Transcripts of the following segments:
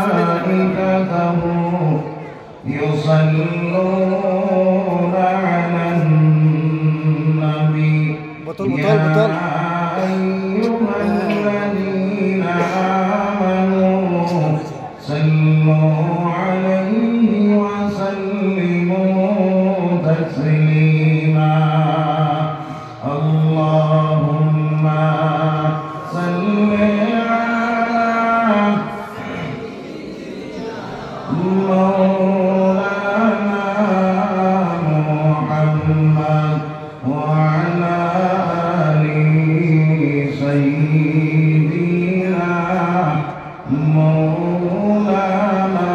ملائكته يصلون على النبي يا أيها الذين آمنوا صلوا عليه وسلموا تسليما اللهم صل على مولانا محمد وعلى آل سيدنا مولانا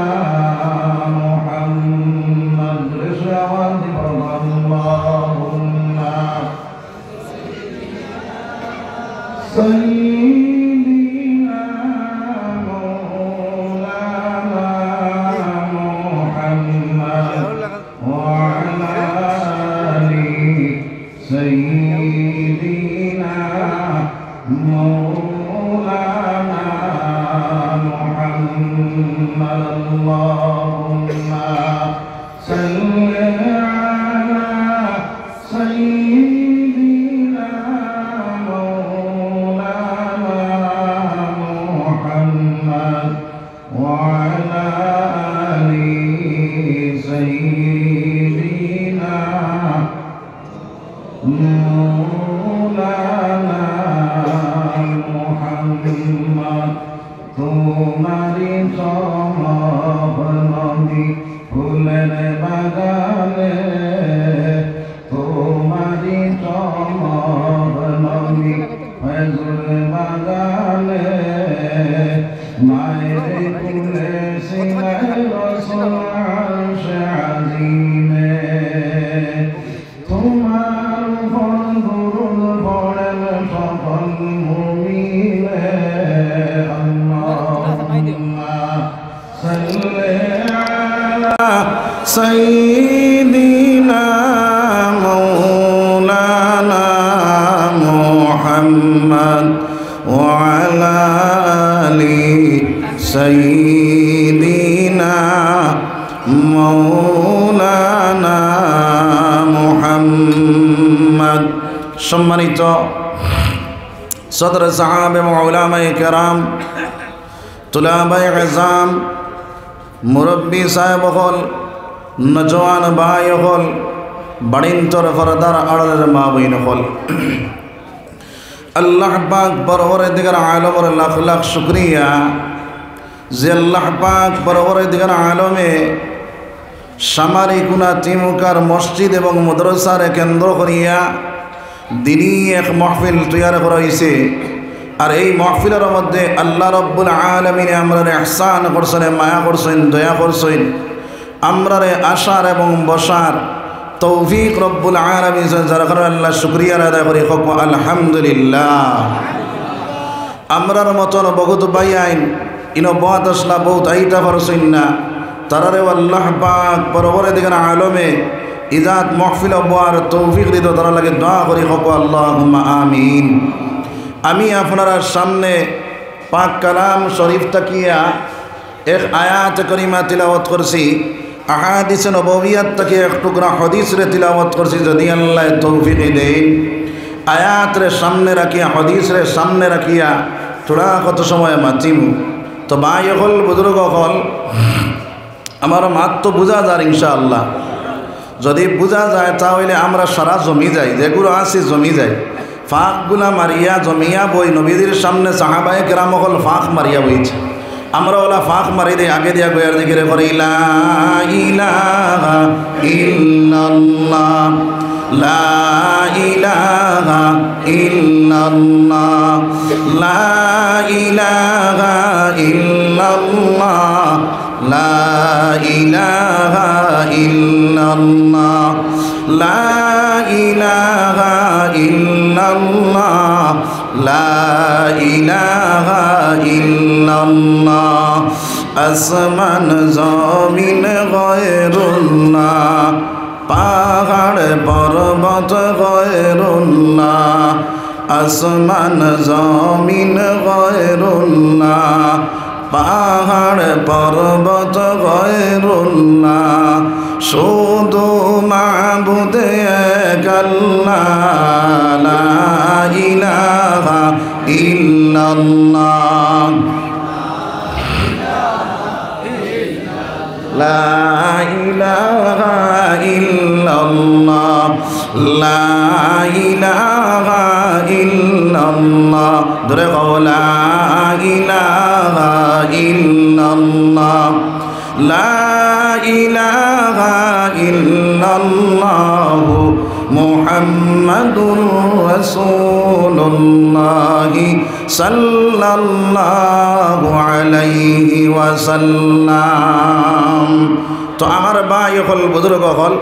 محمد رضوان اللهم سيدنا مولانا محمد وعلى آل سيدنا مولانا محمد اللهم صل على سيدنا مولانا محمد وعلى آل سيدنا مولانا محمد তোমারি সমাপনী ফুলের বাগানে তোমারি সমাপনী ফজল বাগানে মায়ের কুলে সিনায় রসুল আরশ আজিমে তোমার উপর দুরূদ পড়েন সকল মুমিনে আল্লাহুম্মা সাল্লি আলা সাইয়্যিদিনা মাওলানা মুহাম্মদ ওয়া আলা আলি সাইয়্যিদিনা মাওলানা মুহাম্মদ। সম্মানিত সদর সাহাবে উলামায়ে কেরাম, তুলাবায়ে ইজাম, মুরব্বী সাহেব হল, নজওয়ান ভাই হল, বাড়িন্তর ফরদার আড়ালের মা বইন হল, আল্লাহ পাক পরওয়ারদিগার আলমের লাখ লাখ শুকরিয়া যে আল্লাহ পাক পরওয়ারদিগার আলমে সামারিকুনা তিমুকার মসজিদ এবং মাদ্রাসার কেন্দ্র করিয়া দিনী এক মাহফিল তৈয়ার করা হয়েছে। আর এই মাহফিলের মধ্যে আল্লাহ রব্বুল আলামিন আমরারে ইহসান করছেন, মায়া করছেন, দয়া করছেন, আমরারে আসার এবং বসার তৌফিক রব্বুল আলামিন যারা করেন আল্লাহ শুকরিয়া আদায় করি হোক আলহামদুলিল্লাহ। আমরার মতন বহুত ভাই আইন ইনো বহুত আসলা বহুত আইতা পারছেন না, তারারে আল্লাহ পাক পরওয়ারদিগার আলমে ইজাত মাহফিল হওয়ার তৌফিক দিত, তারা লাগে দোয়া করি হোক আল্লাহুম্মা আমিন। আমি আপনারা সামনে পাক কালাম শরীফ তাকিয়া এক আয়াত করিমা তিলাওয়াত করছি, আহাদিস নববিয়াত থেকে এক টুকরা হাদিস রে তিলাওয়াত করছি। যদি আল্লাহ তৌফিক দেন আয়াত রে সামনে রাখিয়া হাদিস রে সামনে রাখিয়া থোড়া কত সময় মাতিম তো ভাই হল বুজুর্গ হল আমার মাত তো বোঝা যায় ইনশাআল্লাহ। যদি বোঝা যায় তাহলে আমরা সারা জমি যাই, যেগুলো আছে জমি যায়, ফাঁকগুলা মারিয়া জমিয়া বই নবীদের সামনে সাহাবায়ে কেরাম হল ফাঁক মারিয়া বইছে, আমরা ওলা ফাঁক মারি দিই আগে দিয়া গয়ার দিকে করে লা ইলাহা ইল্লাল্লাহ লা ইলাহা ইল্লাল্লাহ লা ইলাহা ইল্লাল্লাহ লা ইলাহা ইল্লাল্লাহ লা ইলাহা ইল্লাল্লাহ লা ইলাহা ইল্লাল্লাহ আসমান জমিন গয়রুল্লাহ পাহাড় পর্বত গয়রুল্লাহ আসমান জমিন গয়রুল্লাহ, পাহাড় পর্বত গয়রুল্লাহ, শুধু মাবুদ এক আল্লাহ, লা ইলাহা ইল্লাল্লাহ, লা ইলাহা ইল্লাল্লাহ, লা ইলাহা ইল্লাল্লাহ, ধরে কও লা ইলাহা ইল্লাল্লাহ, লা ইলাহা ইল্লাল্লাহ, মুহাম্মাদুর রাসূলুল্লাহ সাল্লাল্লাহু আলাইহি ওয়াসাল্লাম। তো আমার ভাই হল, বুজুর্গ হল,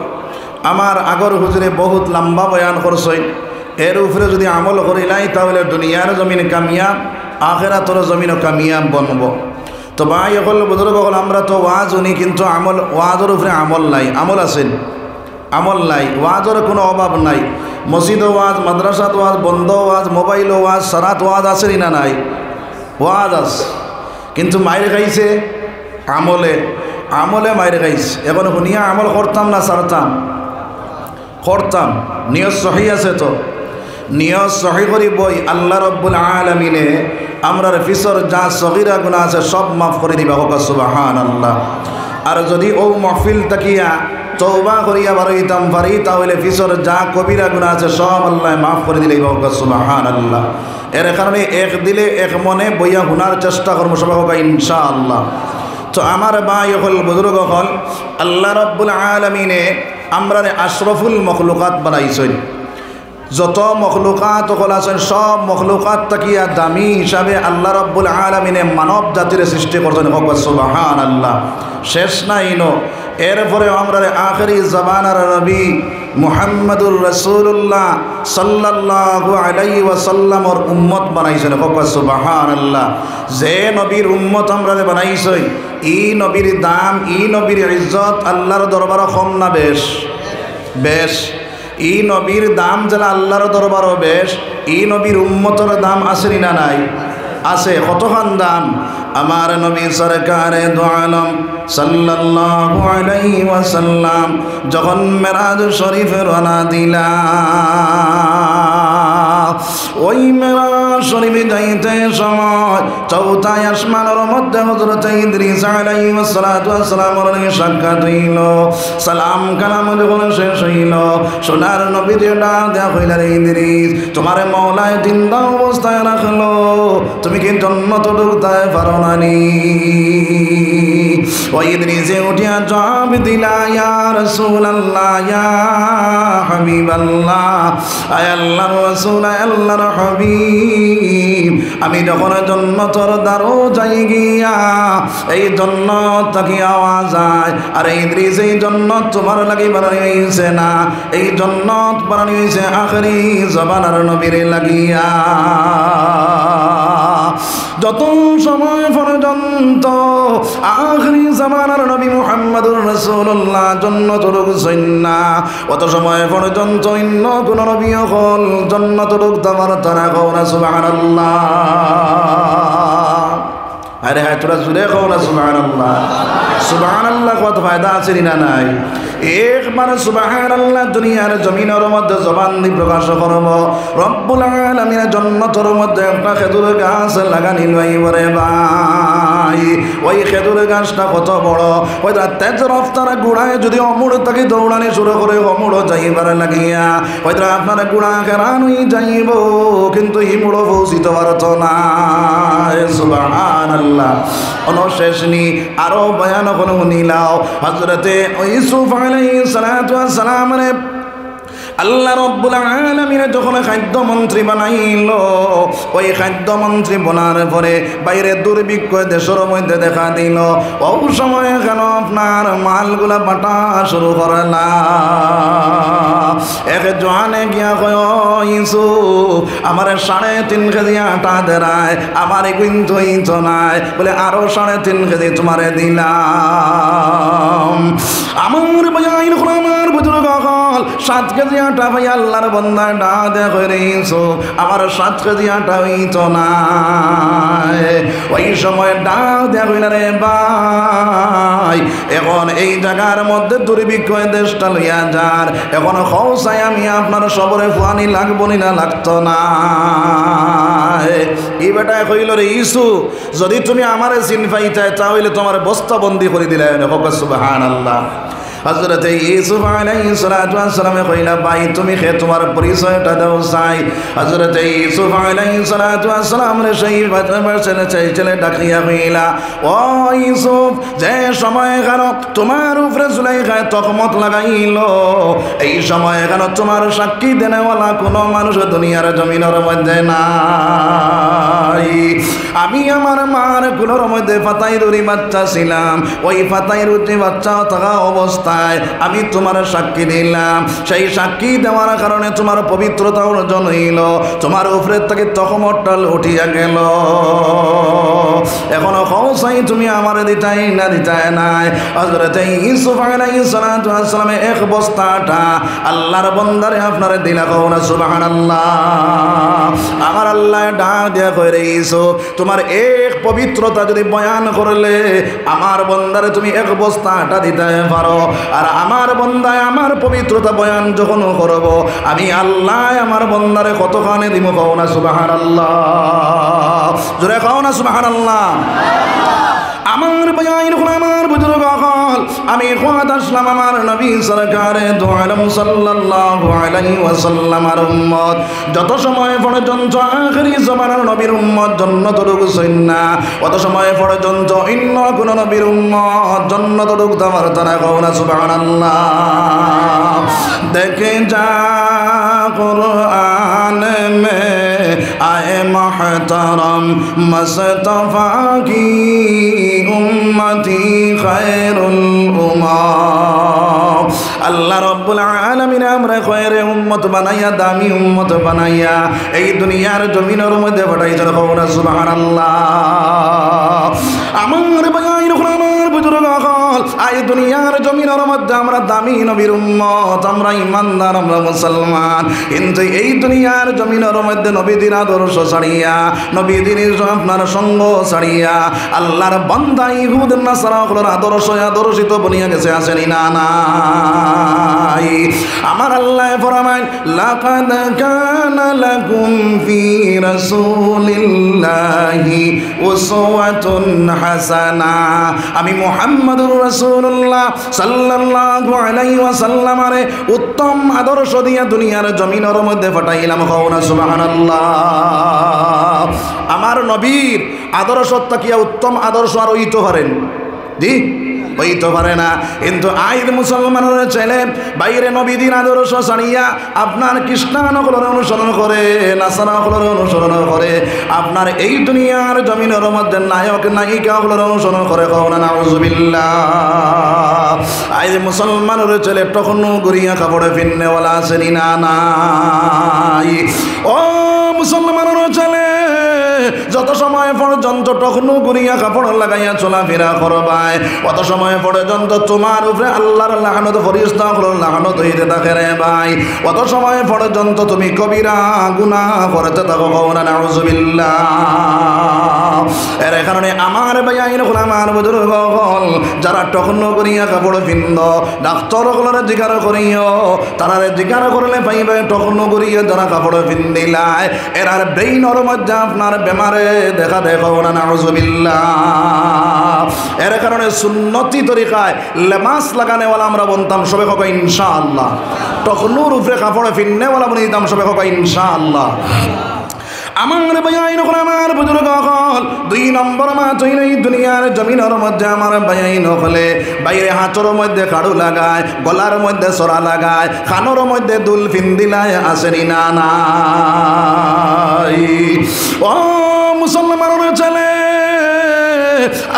আমার আগর হুজুরে বহুত লম্বা বয়ান করছই। এর উপরে যদি আমল করিলাই তাহলে দুনিয়ার জমিন কামিয়াব, আখিরাতের জমিনও কামিয়াব বনব। তো ভাই হল, বুজুর্গ হল, আমরা তো ওয়াজ উনি, কিন্তু আমল, ওয়াজের উপরে আমল নাই। আমল আছেন? আমল নাই। ওয়াজের কোনো অভাব নাই। মসজিদ ওয়াজ, মাদ্রাসাত ওয়াজ, বন্ধ ওয়াজ, মোবাইল ওয়াজ, সারাত ওয়াজ আছে না নাই? ওয়াজ আছে, কিন্তু মায়ের খাইছে আমলে, আমলে মায়ের খাইছে। এখন শুনিয়া আমল করতাম না ছাড়তাম? করতাম। নিয়ত সহি আছে তো? নিয়ত সহি করি বই আল্লাহ রব্বুল আলামিনে আমরার পিছর যা সগীরা গুনাহ আছে সব মাফ করে দিবা। হোক সুবহানাল্লাহ। আর যদি ও মাহফিল তাকিয়া তওবা করিয়া বারইতাম পারি তাহলে পিছর যা কবিরা গুনাহ আছে সব আল্লাহ মাফ করে দিলেই হোক সুবহানাল্লাহ। এর কারণে এক দিলে এক মনে বইয়া গুনার চেষ্টা করবো সবাই হোক ইনশাআল্লাহ। তো আমার ভাই হল, বুজুর্গ হল, আল্লাহ রব্বুল আলামিনে আমরা আশরফুল মখলুকাত বানাইছেন। যত মখলুকাত হল আছেন সব মখলুকাত তাকিয়া দামি হিসাবে আল্লাহ রব্বুল আলামিনে মানব জাতির সৃষ্টি করছেন। হোক সুবহানাল্লাহ। শেষ নাই নো। এরপরে আমরা আখেরি জামানার নবী মুহাম্মদুর রাসূলুল্লাহ সাল্লাল্লাহু আলাইহি ওয়াসাল্লামর উম্মত বানাইছেন। হোক সুবহানাল্লাহ। যে নবীর উম্মত আমরা বানাইছই, ই নবীর দাম, ই নবীর ইজ্জত আল্লাহর দরবারে কম না বেশ? বেশ। ই নবীর দাম যেন আল্লাহর দরবারও বেশ, ই নবীর উম্মতের দাম আছে না নাই? আছে। কতখান দাম? আমার নবী সরকারে দু আলম সাল্লাল্লাহু আলাইহি ওয়াসাল্লাম যখন মেরাজ শরীফে রওনা দিলা, ওই মেরাজ শরীফে যাইতে সময় চৌথায় আসমানের মধ্যে হযরত ইদ্রিস আলাইহিস সালাতু ওয়াস সালামের সাক্ষাৎ হইল। সালাম কালাম যখন শেষ হইল, সোনার নবী যেটা দেয়া হইল, রে ইদ্রিস, তোমার মওলায় জিন্দা অবস্থায় রাখলো, তুমি কি জান্নাত ঢুকতে পারো না নি? ওই ইদ্রিসে উঠিয়া জবাব দিলা, ইয়া রাসূলুল্লাহ, ইয়া হাবিবাল্লাহ, আয় আল্লাহর রাসূল, আয় আল্লাহর হাবিব, আমি যখন জান্নাতের দ্বারও যাই গিয়া এই জান্নাত থেকে আওয়াজ যায়, আর ইদ্রিস এই জান্নাত তোমার লাগি বানানো হইছে না, এই জান্নাত বানানো হইছে আখেরি জামানার নবীর লাগিয়া। যত সময় পর্যন্ত আখেরি জামানার নবী মুহাম্মদুর রাসূলুল্লাহ জান্নাত ঢুকছেন না, অত সময় পর্যন্ত অন্য কোন নবী হল জান্নাত ঢুকতে পারতো না। কওনা সুবহানাল্লাহ। আরে হ্যাঁ, তোরা জুড়ে কওনা সুবহানাল্লাহ। সুবহানাল্লাহ কত ফায়দা আছে না নাই? একবার সুবহানাল্লাহ দুনিয়ার জমিনের মধ্যে জবান দিয়ে প্রকাশ করব, রব্বুল আলামিন জান্নাতের মধ্যে একটা খেজুর গাছ লাগানি লইবরে ভাই। ওই খেজুর গাছটা কত বড়, ওইটা তেজ রফতার গুড়ায় যদি অমুড় তাকে দৌড়ানি শুরু করে অমুড় যাইবার লাগিয়া ওইটা আপনার গুড়া কেরান যাইব, কিন্তু হিমুড়ো পৌঁছিত পারত না। সুবহানাল্লাহ। অনশেষ নি আরো বয়ান কোন শুনিলাও, হযরতে ইউসুফ আলাইহিস সালাতু ওয়াস সালাম রে আল্লাহ রব্বুল আলামিন যখন খাদ্যমন্ত্রী বানাইল, ওই খাদ্যমন্ত্রী বনার পরে বাইরে দুর্ভিক্ষ দেশের মধ্যে দেখা দিল। ও সময় কেন আপনার মালগুলা বাটা শুরু করলা। এক জোয়ানে গিয়া কয়, ইউসুফ আমার 3.5 কেজি আটা দেরায়, আমার কিন্তু ইতো নাই, বলে আরো 3.5 কেজি তোমারে দিলাম। আমার বাজাইন আমার বুজুর্গ হল, 7 কেজি আটা ভাই আল্লাহর বান্দা ডাক দেয়া করে ইউসুফ আমার 7 কেজি আটা হইতো না। ওই সময় ডাক দেয়া হইল রে ভাই এখন এই জায়গার মধ্যে দুর্ভিক্ষ দেশটা লইয়া যার এখন খৌসাই আমি আপনার সবরে ফুয়ানি লাগবো না লাগতো না। এই বেটা কইল রে ইউসুফ যদি তুমি আমারে চিন পাইতে তাহলে তোমার বস্তাবন্দি করে দিলে সুবহানাল্লাহ। হযরত ইউসুফ আলাইহিস সালাতু ওয়াস সালামে কইলা ভাই তুমি কে তোমার পরিচয়টা দাও চাই। হযরত ইউসুফ আলাইহিস সালাতু ওয়াস সালাম রে সেই ছেলে ডাকিয়া কইলা ও ইউসুফ যে সময় কেন তোমার উপরে জুলাইখায় তহমত লাগাইলো এই সময় কেন তোমার সাক্ষী দেনেওয়ালা কোনো মানুষ দুনিয়ার জমিনের মধ্যে নাই। আমি আমার মার কুলোর মধ্যে ফাতাইরুরি বাচ্চা ছিলাম, ওই ফাতাইরুরি বাচ্চা থাকা অবস্থায় আমি তোমার সাক্ষী দিলাম। সেই সাক্ষী দেওয়ার কারণে তোমার পবিত্রতা অর্জন হইল, তোমার উপরের থেকে তহমতটা উঠিয়া গেল। এখনো খৌসাই তুমি আমার দিতাই না দিতাই নাই। হযরত ইউসুফ আলাইহিস সালাতু ওয়াস সালামে এক বস্তাটা আল্লাহর বান্দারে আপনারে দিলা কওনা সুবহানাল্লাহ। আমার আল্লাহ ডাক দিয়া কইরে ইউসুফ তোমার এক পবিত্রতা যদি বয়ান করলে আমার বান্দারে তুমি এক বস্তাটা দিতে পারো, আর আমার বান্দায় আমার পবিত্রতা বয়ান যখন করব আমি আল্লাহ আমার বান্দারে কতখানি দিব কওনা সুবহানাল্লাহ। জোরে কওনা সুবহানাল্লাহ। আমার বয়ান কোন আমার বুজুর্গ হল আমি খোয়াত আসলাম আমার নবী সরকারে দু আলম সাল্লাল্লাহু আলাইহি ওয়াসাল্লামের উম্মত যত সময় পর্যন্ত আখিরি জামানার নবীর উম্মত জান্নাতে ঢুকছেন না অত সময় পর্যন্ত অন্য কোন নবীর উম্মত জান্নাতে ঢুকতে পারত না। কওনা সুবহানাল্লাহ। দেখে যা কুরআন মে আয়ে মুহতারাম মুস্তাফা কি উম্মতি খায়রুল উম্মাহ। আল্লাহ রাব্বুল আলামিন আমরা খায়রে উম্মত বানাইয়া দামি উম্মত বানাইয়া এই দুনিয়ার জমিনের মধ্যে পাঠাইছেন। কওনা সুবহানাল্লাহ। আমার ভাইয়ের আমার বুজুর্গ হল এই দুনিয়ার জমিনের মধ্যে আমরা দামি নবীর উম্মত, আমরা ইমানদার, আমরা মুসলমান, কিন্তু এই দুনিয়ার জমিনের মধ্যে নবীদের আদর্শ ছাড়িয়া নবীদের আপনার সঙ্গ ছাড়িয়া আল্লাহর বান্দা ইহুদ নাসারাগুলোর আদর্শিত বনিয়া গেছে। আসেনি না নাই? আমার আল্লাহ ফরমায় লাকাদ কানা লাকুম ফি রাসূলিল্লাহি উসওয়াতুন হাসানা। আমি মুহাম্মদুর রাসূলুল্লাহ সাল্লাল্লাহু আলাইহি ওয়াসাল্লামের উত্তম আদর্শ দিয়া দুনিয়ার জমিনের মধ্যে পাঠাইলাম। কওনা সুবহানাল্লাহ। আমার নবীর আদর্শ তাকিয়া উত্তম আদর্শ আর হইতে পারেন জি হইতে পারে না। কিন্তু আইদ মুসলমানের ছেলে বাইরে নবীদের আদর্শ ছাড়িয়া আপনার খ্রিস্টানগুলোর অনুসরণ করে, নাসারাগুলোর অনুসরণ করে, আপনার এই দুনিয়ার জমিনের মধ্যে নায়ক নায়িকাগুলোর অনুসরণ করে। কওনা নাউযুবিল্লাহ। আইদ মুসলমানের ছেলে তখন গড়িয়া কাপড়ে ফিন্নেওয়ালা আসেনি না নাই? ও মুসলমানের ছেলে যত সময় পর্যন্ত টখনু গুরিয়া কাপড় লাগাইয়া চলাফেরা করবাই অত সময় পর্যন্ত তোমার উপরে আল্লাহর লানত ফেরেশতাগুলোর লানত হইতে থাকে রে ভাই। অত সময় পর্যন্ত তুমি কবিরা গুনাহ করতে থাকো। কওনা নাউযুবিল্লাহ। এর কারণে আমার ভাইয়াইন আমার বুজুর্গ হল যারা টখনু গুরিয়া কাপড় পিন্দ ডাক্তারগুলোর জিজ্ঞাসা করিও, তারা জিজ্ঞাসা করলে পাইবে টখনু গুরিয়া যারা কাপড় পিন্দিলায় এরার ব্রেইনের মধ্যে আপনার বেমারে দেখা দেখো না। নাউযুবিল্লাহ। এর কারণে সুন্নতি তরিকায় লেবাস লাগানেওয়ালা আমরা বলতাম সবে হোক ইনশাআল্লাহ। টখনুর উপরে কাপড়ে ফিন্নেওয়ালা বলতাম সবে হোক ইনশাআল্লাহ। আমার ভাইয়াইন আমার বুজুর্গ হল 2 নম্বর মাছ হইল এই দুনিয়ার জমিনের মধ্যে আমার ভাইয়াইন হলে বাইরে হাঁচর মধ্যে কাড়ু লাগায়, গলার মধ্যে সরা লাগায়, খানোর মধ্যে দুল ফিন্দিলায় আসেনি না নাই? ও মুসলমানের ছেলে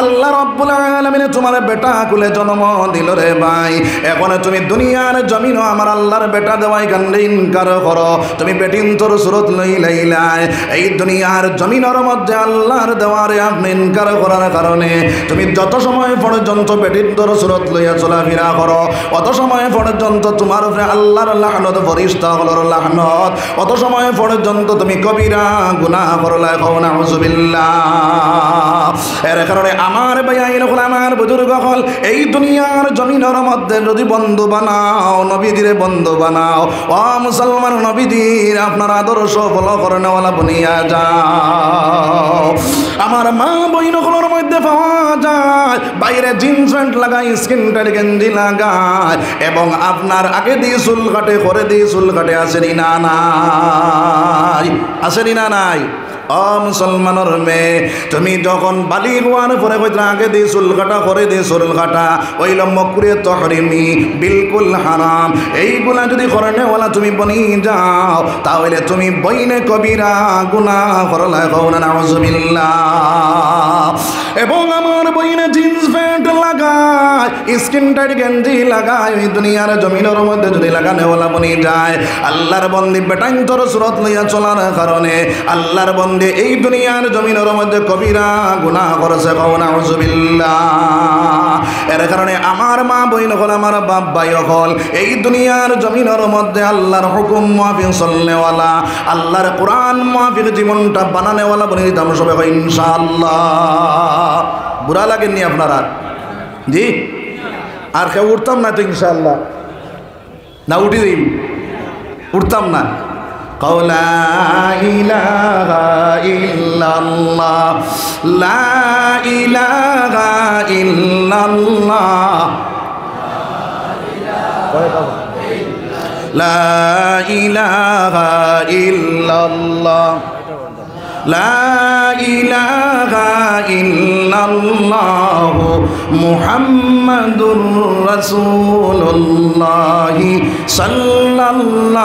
আল্লাহ রাব্বুল আলামিন তোমার বেটা কুলে জন্ম দিল রে ভাই, এখন তুমি দুনিয়ার জমিনও আমার আল্লাহর বেটা দেওয়াই কান্দে ইনকার করো। তুমি বেটিন তোর সুরত লইলাই এই দুনিয়ার জমিনের মধ্যে আল্লাহর দেওয়ারে আপনি ইনকার করার কারণে তুমি যত সময় পর্যন্ত বেটিন তোর সুরত লইয়া চলাফেরা করো, অত সময় পর্যন্ত তোমার উপরে আল্লাহর লাহনত ফেরেশতাগুলোর লাহনত, অত সময় পর্যন্ত তুমি কবিরা গুনাহ করলে কও নাউযুবিল্লাহ। এর কারণে আমার ভাইয়াইন হল, আমার বুজুর্গ হল, এই দুনিয়ার জমিনের মধ্যে যদি বন্ধু বানাও, নবীদের বন্ধু বানাও, ও মুসলমান নবীদের আপনার আদর্শ ফলো করে নেওয়ালা বনিয়া যাও। আমার মা বইনগুলোর মধ্যে পাওয়া যায় বাইরে জিন্স প্যান্ট লাগায়, স্কিন টাইট গেঞ্জি লাগায় এবং আপনার আগে দিয়ে চুল কাটে, করে দিয়ে চুল কাটে। আসেনি না নাই? আসেনি না নাই? ও মুসলমানের মেয়ে, তুমি যখন বালিগ হওয়ার পরে কইতে আগে দিয়ে চুল কাটা, করে দিয়ে চুল কাটা, ওইল মকরুহে তাহরিমি, বিলকুল হারাম। এইগুলা যদি করেনেওয়ালা তুমি বনি যাও, তাহলে তুমি বইনে কবিরা গুনাহ করলে কও না নাউযুবিল্লাহ। এবং আমার বইনে জিন্স প্যান্ট লাগায়, স্কিন টাইট গেঞ্জি লাগায়, ওই দুনিয়ার জমিনের মধ্যে যদি লাগানেওয়ালা বনি যায়, আল্লাহর বন্দি বেটাইন তোর সুরত লইয়া চলার কারণে আল্লাহর বন্দি এই দুনিয়ার জমিনের মধ্যে কবিরা গুনাহ করেছে কও নাউযুবিল্লাহ। এর কারণে আমার মা বইন হল, আমার বাপ ভাই হল, এই দুনিয়ার জমিনের মধ্যে আল্লাহর হুকুম মাফিক চলনেওয়ালা, আল্লাহর কোরআন মাফিক জীবনটা বানানেওয়ালা বলে দিতাম সবাই ইনশাআল্লাহ। বুড়া লাগেননি আপনারা? জি, আর কেউ উঠতাম না তো ইনশাআল্লাহ? না উঠি দিন, উঠতাম না। লা ইলাহা ইল্লাল্লাহ, লা ইলাহা ইল্লাল্লাহ, লা ইলাহা ইল্লাল্লাহ, লা ইলাহা ইল্লাল্লাহ মুহাম্মাদুর রাসূলুল্লাহ সাল্লাল্লাহু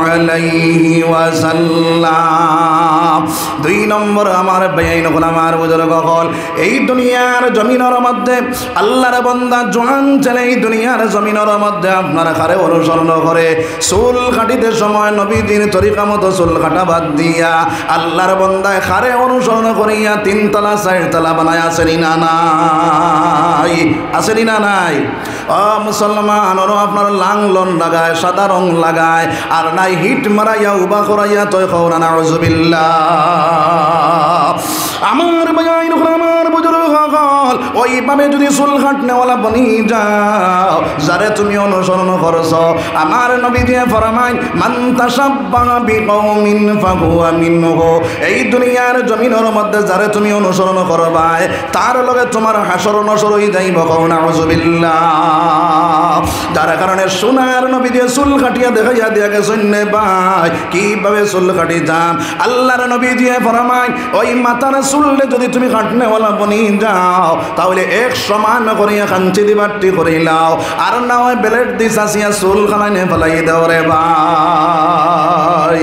আলাইহি ওয়াসাল্লাম। দুই নম্বর আমার বেআইন হল, আমার বুজুর্গ হল, এই দুনিয়ার জমিনের মধ্যে আল্লাহর বান্দা জোয়ান ছেলে এই দুনিয়ার জমিনের মধ্যে আপনার খারে অনুসরণ করে চুল কাটিতে সময় নবীজির তরিকা মতো চুল কাটা বাদ দিয়া আল্লাহর বান্দায় খারে অনুসরণ করিয়া 3 তলা 4 তলা বানায়। আসেনি না নাই? আসেনি না নাই? ও মুসলমান, ওরা আপনার লাংলন লাগায়, সাদা রং লাগায়, আর নাই হিট মারাইয়া উবা করাইয়া তয় কও না নাউযুবিল্লাহ। আমার ভাইয়াইন হল, আমার বুজুর্গ হল, ওইভাবে যদি চুল কাটনেওয়ালা বনি যাও, যারে তুমি অনুসরণ করছ, আমার নবী দিয়ে ফরমায় মান তাশাব্বাহা বিকওমিন ফাহুয়া মিনহু। এই দুনিয়ার জমিনের মধ্যে যারে তুমি অনুসরণ করবাই, তার লগে তোমার হাসর নসর হয়ে যাইব কও নাউযুবিল্লাহ। যার কারণে সোনার নবী দিয়ে চুল কাটিয়া দেখাইয়া দিয়া গেছেন ভাই কিভাবে চুল কাটি যান। আল্লাহর নবী দিয়ে ফরমায় ওই মাথার চুললে যদি তুমি কাটনেওয়ালা বনি যাও, তাহলে এক সমান করিয়া খাঞ্চি দিবারটি করিলাও, আর না হয় বেলেট দিস আসিয়া চুল খানাইনে ফেলাই দাও রে ভাই।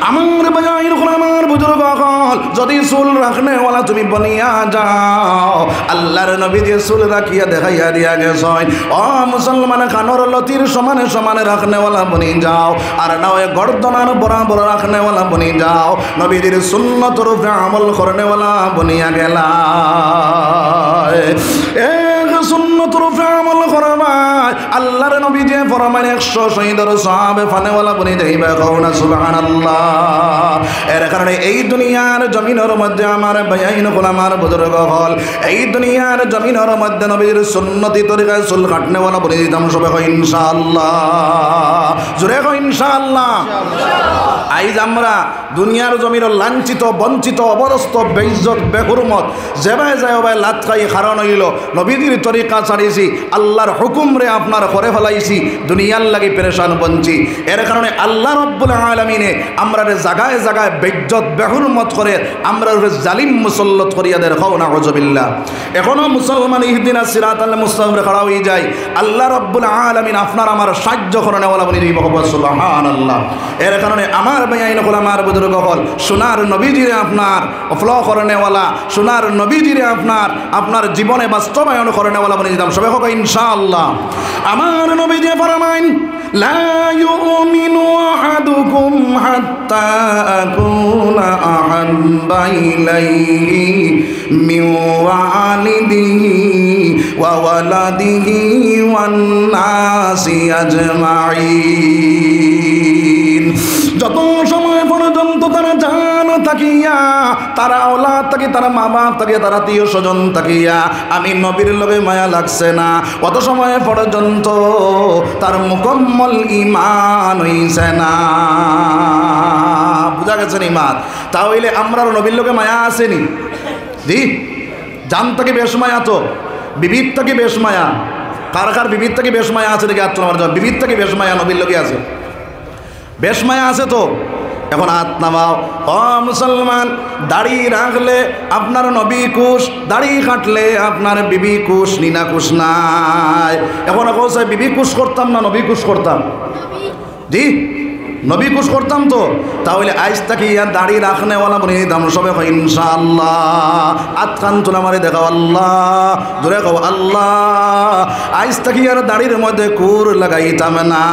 আমার ভাই আমার বুজুর্গ হল, যদি চুল রাখনেওয়ালা তুমি বনিয়া যাও, আল্লাহর নবী দিয়ে চুল রাখিয়া দেখাইয়া দিয়া গেছেন ও মুসলমান কানর লতির সমানে সমানে রাখনেওয়ালা বনি যাও, আর না হয় গর্দনার বরাবর রাখনেওয়ালা বনি যাও, নবীদের সুন্নতর উপরে আমল করনেওয়ালা বনিয়া গেলা। সুন্নতর উপরে আমল করবাই, আল্লাহর নবী যে ফরমান 100 শহীদের সাহাবে ফানেওয়ালা বনি যাইবে কও না সুবহানাল্লাহ। এর কারণে এই দুনিয়ার জমিনের মধ্যে আমার ভাইয়াইন হল, আমার বুজুর্গ হল, এই দুনিয়ার জমিনের মধ্যে নবীর সুন্নতি তরিকায় চুল কাটনেওয়ালা বনি দিতাম সবাই কই ইনশাআল্লাহ। জোরে কই ইনশাআল্লাহ। আইজ আমরা দুনিয়ার জমির লাঞ্ছিত, বঞ্চিত, অবরস্ত, বেইজ্জত, বেহুরমত যেবাই যায় ওবাই লাত খাই কারণ হইল নবীজির তরিকা ছাড়িয়েছি, আল্লাহর হুকুম রে আপনার করে ফেলাইছি, দুনিয়ার লাগি পেরেশান বঞ্চি। এর কারণে আল্লাহ রব্বুল আলামিনে আমরা জায়গায় জায়গায় বেইজ্জত বেহুরমত করে আমরা জালিম মুসল্লত করিয়াদের খাও না নাউযুবিল্লাহ। এখনো মুসলমান ইহদিনাস সিরাতাল মুস্তাকিম খাড়া হয়ে যায়, আল্লাহ রব্বুল আলামিন আপনার আমার সাহায্য করে নেওয়ালা বলি সুবহানাল্লাহ। এর কারণে আমার ভাইয়াইন হল, আমার বুজুর্গ বুজুর্গ হল সোনার নবীজিরে আপনার ফলো করেনেওয়ালা সোনার নবীজিরে আপনার জীবনে বাস্তবায়ন করেনেওয়ালা বলে দিতাম সবাই হোক ইনশাআল্লাহ। আমার নবীজি ফরমাইন লা ইউমিনু আহাদুকুম হাত্তা আকুনা আহাব্বা ইলাইহি মিন ওয়ালিদিহি ওয়া ওয়ালাদিহি ওয়ান নাসি আজমাইন। যত সময় পর্যন্ত তারা জান তাকিয়া, তারা ওলাদ তাকি, তারা মা বাপ তাকিয়া, তারা আত্মীয় স্বজন তাকিয়া আমি নবীর লগে মায়া লাগছে না, অত সময় পর্যন্ত তার মুকম্মল ঈমান হইছে না। বুঝা গেছে ঈমান? তাহলে আমরার নবীর লগে মায়া আসেনি? জি, জান তাকে বেশ মায়া, তো বিবিধ তাকে বেশ মায়া। কার কার বিবিধ তাকে বেশ মায়া আছে দেখে আত্মনামার জন্য? বিবিধ তাকে বেশ মায়া নবীর লগে আছে, বেশ মায়া আছে তো। এখন হাত নামাও। ও মুসলমান, দাড়ি রাখলে আপনার নবী কুশ, দাড়ি কাটলে আপনার বিবি কুশ, নিনা কুশ নাই। এখন কোথায় বিবি কুশ করতাম না নবী কুশ করতাম? জি, নবী কুশ করতাম তো। তাহলে আইজ তাকে ইয়ার দাড়ি রাখনেওয়ালা বলে দাম সবে হয় ইনশাআল্লাহ। আতখান তুলা মারে দেখাও আল্লাহ, জোরে কও আল্লাহ। আইজ তাকে ইয়ার দাড়ির মধ্যে কুর লাগাইতাম না।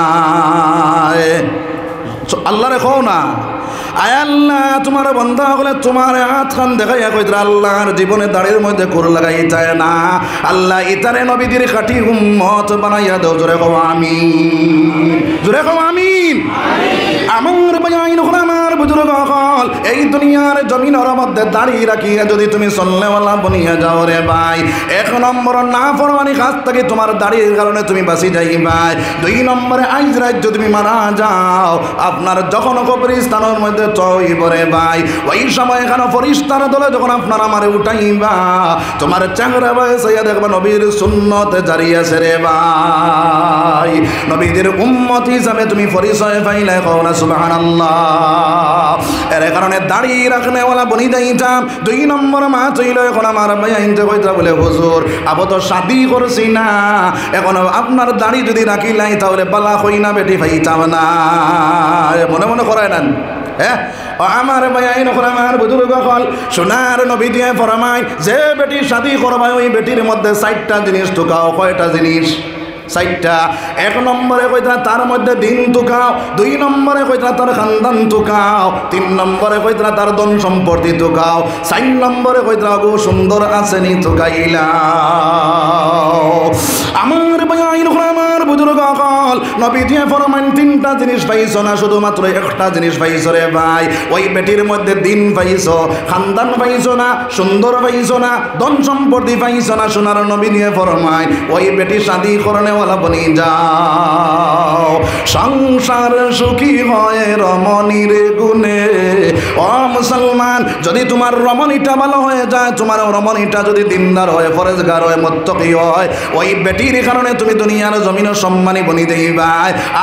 আল্লাহ রেখো না, আয় আল্লাহ তোমার বন্ধা হলে তোমার হাত খান দেখাইয়া কইতে আল্লাহর জীবনে দাড়ির মধ্যে কুর লাগাই যায় না। আল্লাহ ইতারে নবীদের খাঁটি উম্মত বানাইয়া দাও। জোরে কও আমিন, জোরে কও আমিন। আমার বায়াইন হল আমার বুজুর্গ হল এই দুনিয়ার জমিনের মধ্যে দাঁড়িয়ে রাখিয়া যদি তুমি চলনেওয়ালা বনিয়া যাও রে ভাই, এক নম্বর না ফরমানি কাজ থেকে তোমার দাড়ির কারণে তুমি বাঁচি যাই ভাই। দুই নম্বরে আইজ রাজ্য তুমি মারা যাও, আপনার যখন কবরস্থানের মধ্যে চইব রে ভাই, ওই সময় এখানে ফরিস্তার দলে যখন আপনার আমারে উঠাইবা, তোমার চেহারা বয়সাইয়া দেখবা নবীর সুন্নত জারি আছে রে ভাই। নবীদের উম্মত হিসাবে তুমি পরিচয় পাইলে কও না সুবহানাল্লাহ। এর কারণে দাড়ি রাখনেওয়ালা বনি যাইতাম। দুই নম্বর মা চইল এখন আমার ভাই আইনতে কইতা বলে হুজুর আবো তো শাদি করছি না, এখন আপনার দাড়ি যদি রাখিলাই তাহলে বালা হই না বেটি পাইতাম না। মনে মনে করায় নেন, হ্যাঁ। আমার ভাই আইন আমার বুজুর্গ হল সোনার নবী দিয়ে ফরমায় যে বেটি শাদি করবাই ওই বেটির মধ্যে 4টা জিনিস ঢুকাও। কয়টা জিনিস? 4টা। এক নম্বরে কইতা তার মধ্যে দিন টুকাও, দুই নম্বরে কইতা তার খানদান টুকাও, তিন নম্বরে কইতা তার ধন সম্পত্তি টুকাও, 4 নম্বরে কইতা গো সুন্দর আসেনি টুকাইলাও। আমার ভাই আইন আমার বুজুর্গ হল নবী দিয়ে ফরমান 3টা জিনিস পাইছো না, শুধুমাত্র একটা জিনিস পাইছো রে ভাই। ওই বেটির মধ্যে দিন পাইছো, খানদান পাইছো না, সুন্দর পাইছো না, ধন সম্পত্তি পাইছো না। সোনার নবী দিয়ে ফরমায় ওই বেটি শাদি করনে ওয়ালা বনি যাও, সংসার সুখী হয় রমণীর গুণে। ও মুসলমান, যদি তোমার রমণীটা ভালো হয়ে যায়, তোমার রমণীটা যদি দিনদার হয়, ফরেজগার হয়, মুত্তাকি হয়, ওই বেটির কারণে তুমি দুনিয়ার জমিনের সম্মানী বনি যাইবা,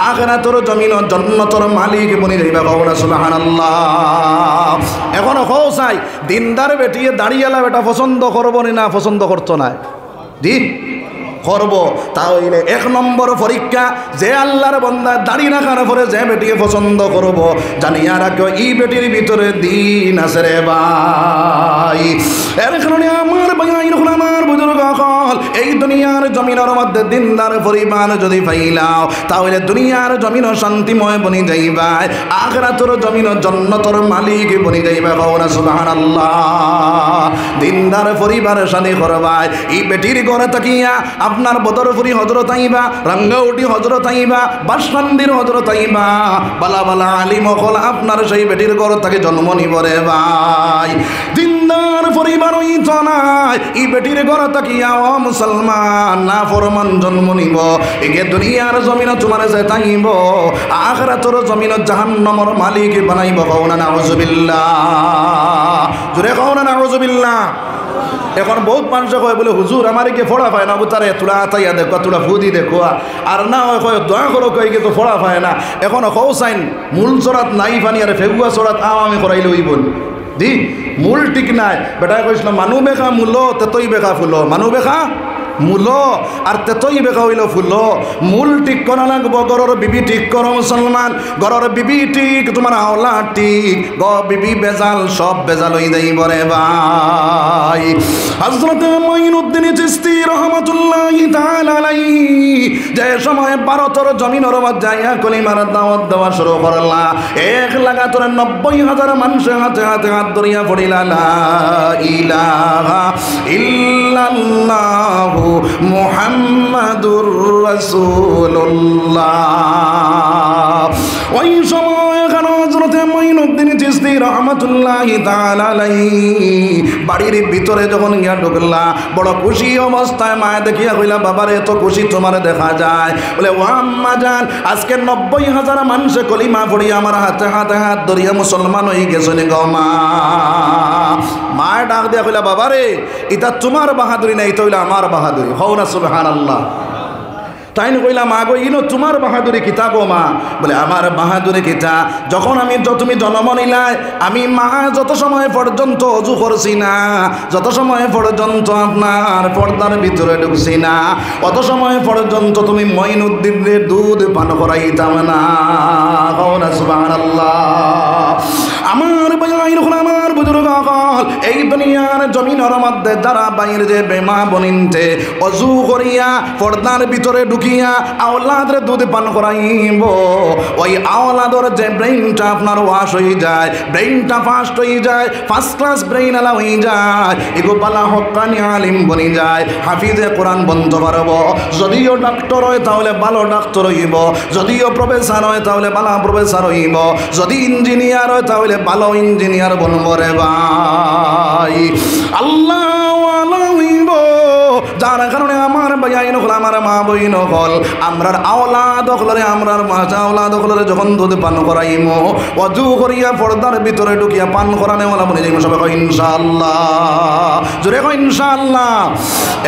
আখিরাতের জমিনের জান্নাতের মালিক বনি যাইবা। কও না সুবহানাল্লাহ। এখন হও চাই দিনদার বেটিয়ে দাঁড়িয়েলা বেটা পছন্দ করবো না পছন্দ করতো না? জি করব। তাহলে 1 নম্বর পরীক্ষা, যে আল্লাহর বান্দা দাড়ি রাখার পরে যে বেটিকে পছন্দ করব, জানিয়া রাখো এই বেটির ভিতরে দিন আছে রে ভাই। এর কারণে আমার ভাই আমার বুজুর্গ হল এই দুনিয়ার জমিনের মধ্যে দিনদার পরিবার যদি পাইলাও, তাহলে দুনিয়ার জমিন শান্তিময় বনি যাইবা, আখিরাতের জমিন জান্নাতের মালিক বনি যাইবা। কও না সুবহানাল্লাহ। দিনদার পরিবারের সাথে করবাই, এই বেটির ঘরে তাকিয়া আপনার বদরপুরি হজরত আইবা, রাঙ্গাউটি হজরত আইবা, বাসকান্দির হজরত আইবা, বালা বালা আলিম হল আপনার সেই বেটির ঘর থেকে জন্ম নিব রে ভাই। দিনদার পরিবার ওই নাই, এই বেটির ঘর তাকিয়া ও মুসলমান না ফরমান জন্ম নিব, একে দুনিয়ার জমিন তোমার যে তাইব, আখিরাতের জমিন জাহান্নামের মালিক বানাইব। কও না নাউজুবিল্লাহ, জোরে কও না নাউজুবিল্লাহ। এখন বহুত মানুষ কয় বলে হুজুর আমার কে ফোড়া পায় না, তারে তোরা আতাইয়া দেখো, তোরা ফুদি দেখো, আর না কয় দয়া করো কয় কে তো ফোড়া পায় না। এখন কৌ চাইন মূল চড়াত নাই পানি আর ফেগুয়া চড়াত আমি করাইলে ওই বোন দি মূল ঠিক নাই। বেটাই কৈছিল মানুহ বেখা মূল তেতই বেখা ফুল, মানুহ বেখা মূলো আর তেতই বেকা হইল ফুলো। মূল ঠিক করা লাগবো, গরর বিবি ঠিক করো মুসলমান, গরর বিবি ঠিক, তোমার আওলা ঠিক, বিবি বেজাল সব বেজাল হয়ে যাই বরে ভাই। হযরত মুঈনুদ্দিন চিশতি রাহমাতুল্লাহি তাআলা আলাইহি যে সময় ভারতের জমিনের মধ্যে যাইয়া কলিমার দাওয়াত দেওয়া শুরু করলা, 1,90,000 মানুষের হাতে হাতে হাত ধরিয়া পড়িলা লা ইলাহা ইল্লাল্লাহু মুহাম্মাদুর রাসূলুল্লাহ। ওই সময় এখানে হযরত মুঈনুদ্দিন চিশতি রাহমাতুল্লাহি তাআলা আলাইহি বাড়ির ভিতরে যখন গিয়া ঢুকলা, বড় খুশি অবস্থায় মায়ে দেখিয়া কইলা, বাবারে এত খুশি তোমার দেখা যায়? বলে ও আম্মা জান, আজকে 90,000 মানুষে কলিমা পড়িয়া আমার হাতে হাতে হাত ধরিয়া মুসলমান হয়ে গেছে গো মা। মায়ে ডাক দিয়া কইলা, বাবারে এটা তোমার বাহাদুরি না, এটা হইলা আমার বাহাদুরি। হও না সুবহানাল্লাহ। তাই না কইলাম আগো ইনো তোমার বাহাদুরি কিতা গো মা? বলে আমার বাহাদুরি কিতা, যখন তুমি জন্ম নিলাই আমি মা যত সময় পর্যন্ত অজু করছি না, যত সময় পর্যন্ত আপনার পর্দার ভিতরে ঢুকছি না, অত সময় পর্যন্ত তুমি মুঈনুদ্দিনের দুধ পান করাইতাম না। সুবহানাল্লাহ। আমার ভাইয়ের হল আমার বুজুর্গ হল, এই দুনিয়ার জমিনের মধ্যে যারা বাইরে যে বেমা বনিনতে অজু করিয়া পর্দার ভিতরে ঢুকিয়া আওলাদের দুধ পান করাইব, ওই আওলাদর যে ব্রেইনটা আপনার ওয়াশ হয়ে যায়, ব্রেইনটা ফাস্ট হয়ে যায়, ফার্স্ট ক্লাস ব্রেইন আলা হয়ে যায়, এগো বালা হক্কানি আলিম বনি যায়, হাফিজে কোরআন বলতে পারব, যদিও ডাক্তার হয় তাহলে ভালো ডাক্তার হইব, যদিও প্রফেসর হয় তাহলে ভালো প্রফেসর হইব, যদি ইঞ্জিনিয়ার হয় তাহলে ভালো ইঞ্জিনিয়ার বনব রে ভাই। আল্লাহ হইব, যার কারণে আমার ভাইয়াইন হল, আমার মা বইন হল, আমরার আওলাদ হলরে, আমরার মাঝা আওলাদ হলরে যখন দুধ পান করাইমো, অজু করিয়া পর্দার ভিতরে ঢুকিয়া পান করানে ওলা বলে যাইমো সবাই কয় ইনশাআল্লাহ। জোরে কয় ইনশাআল্লাহ।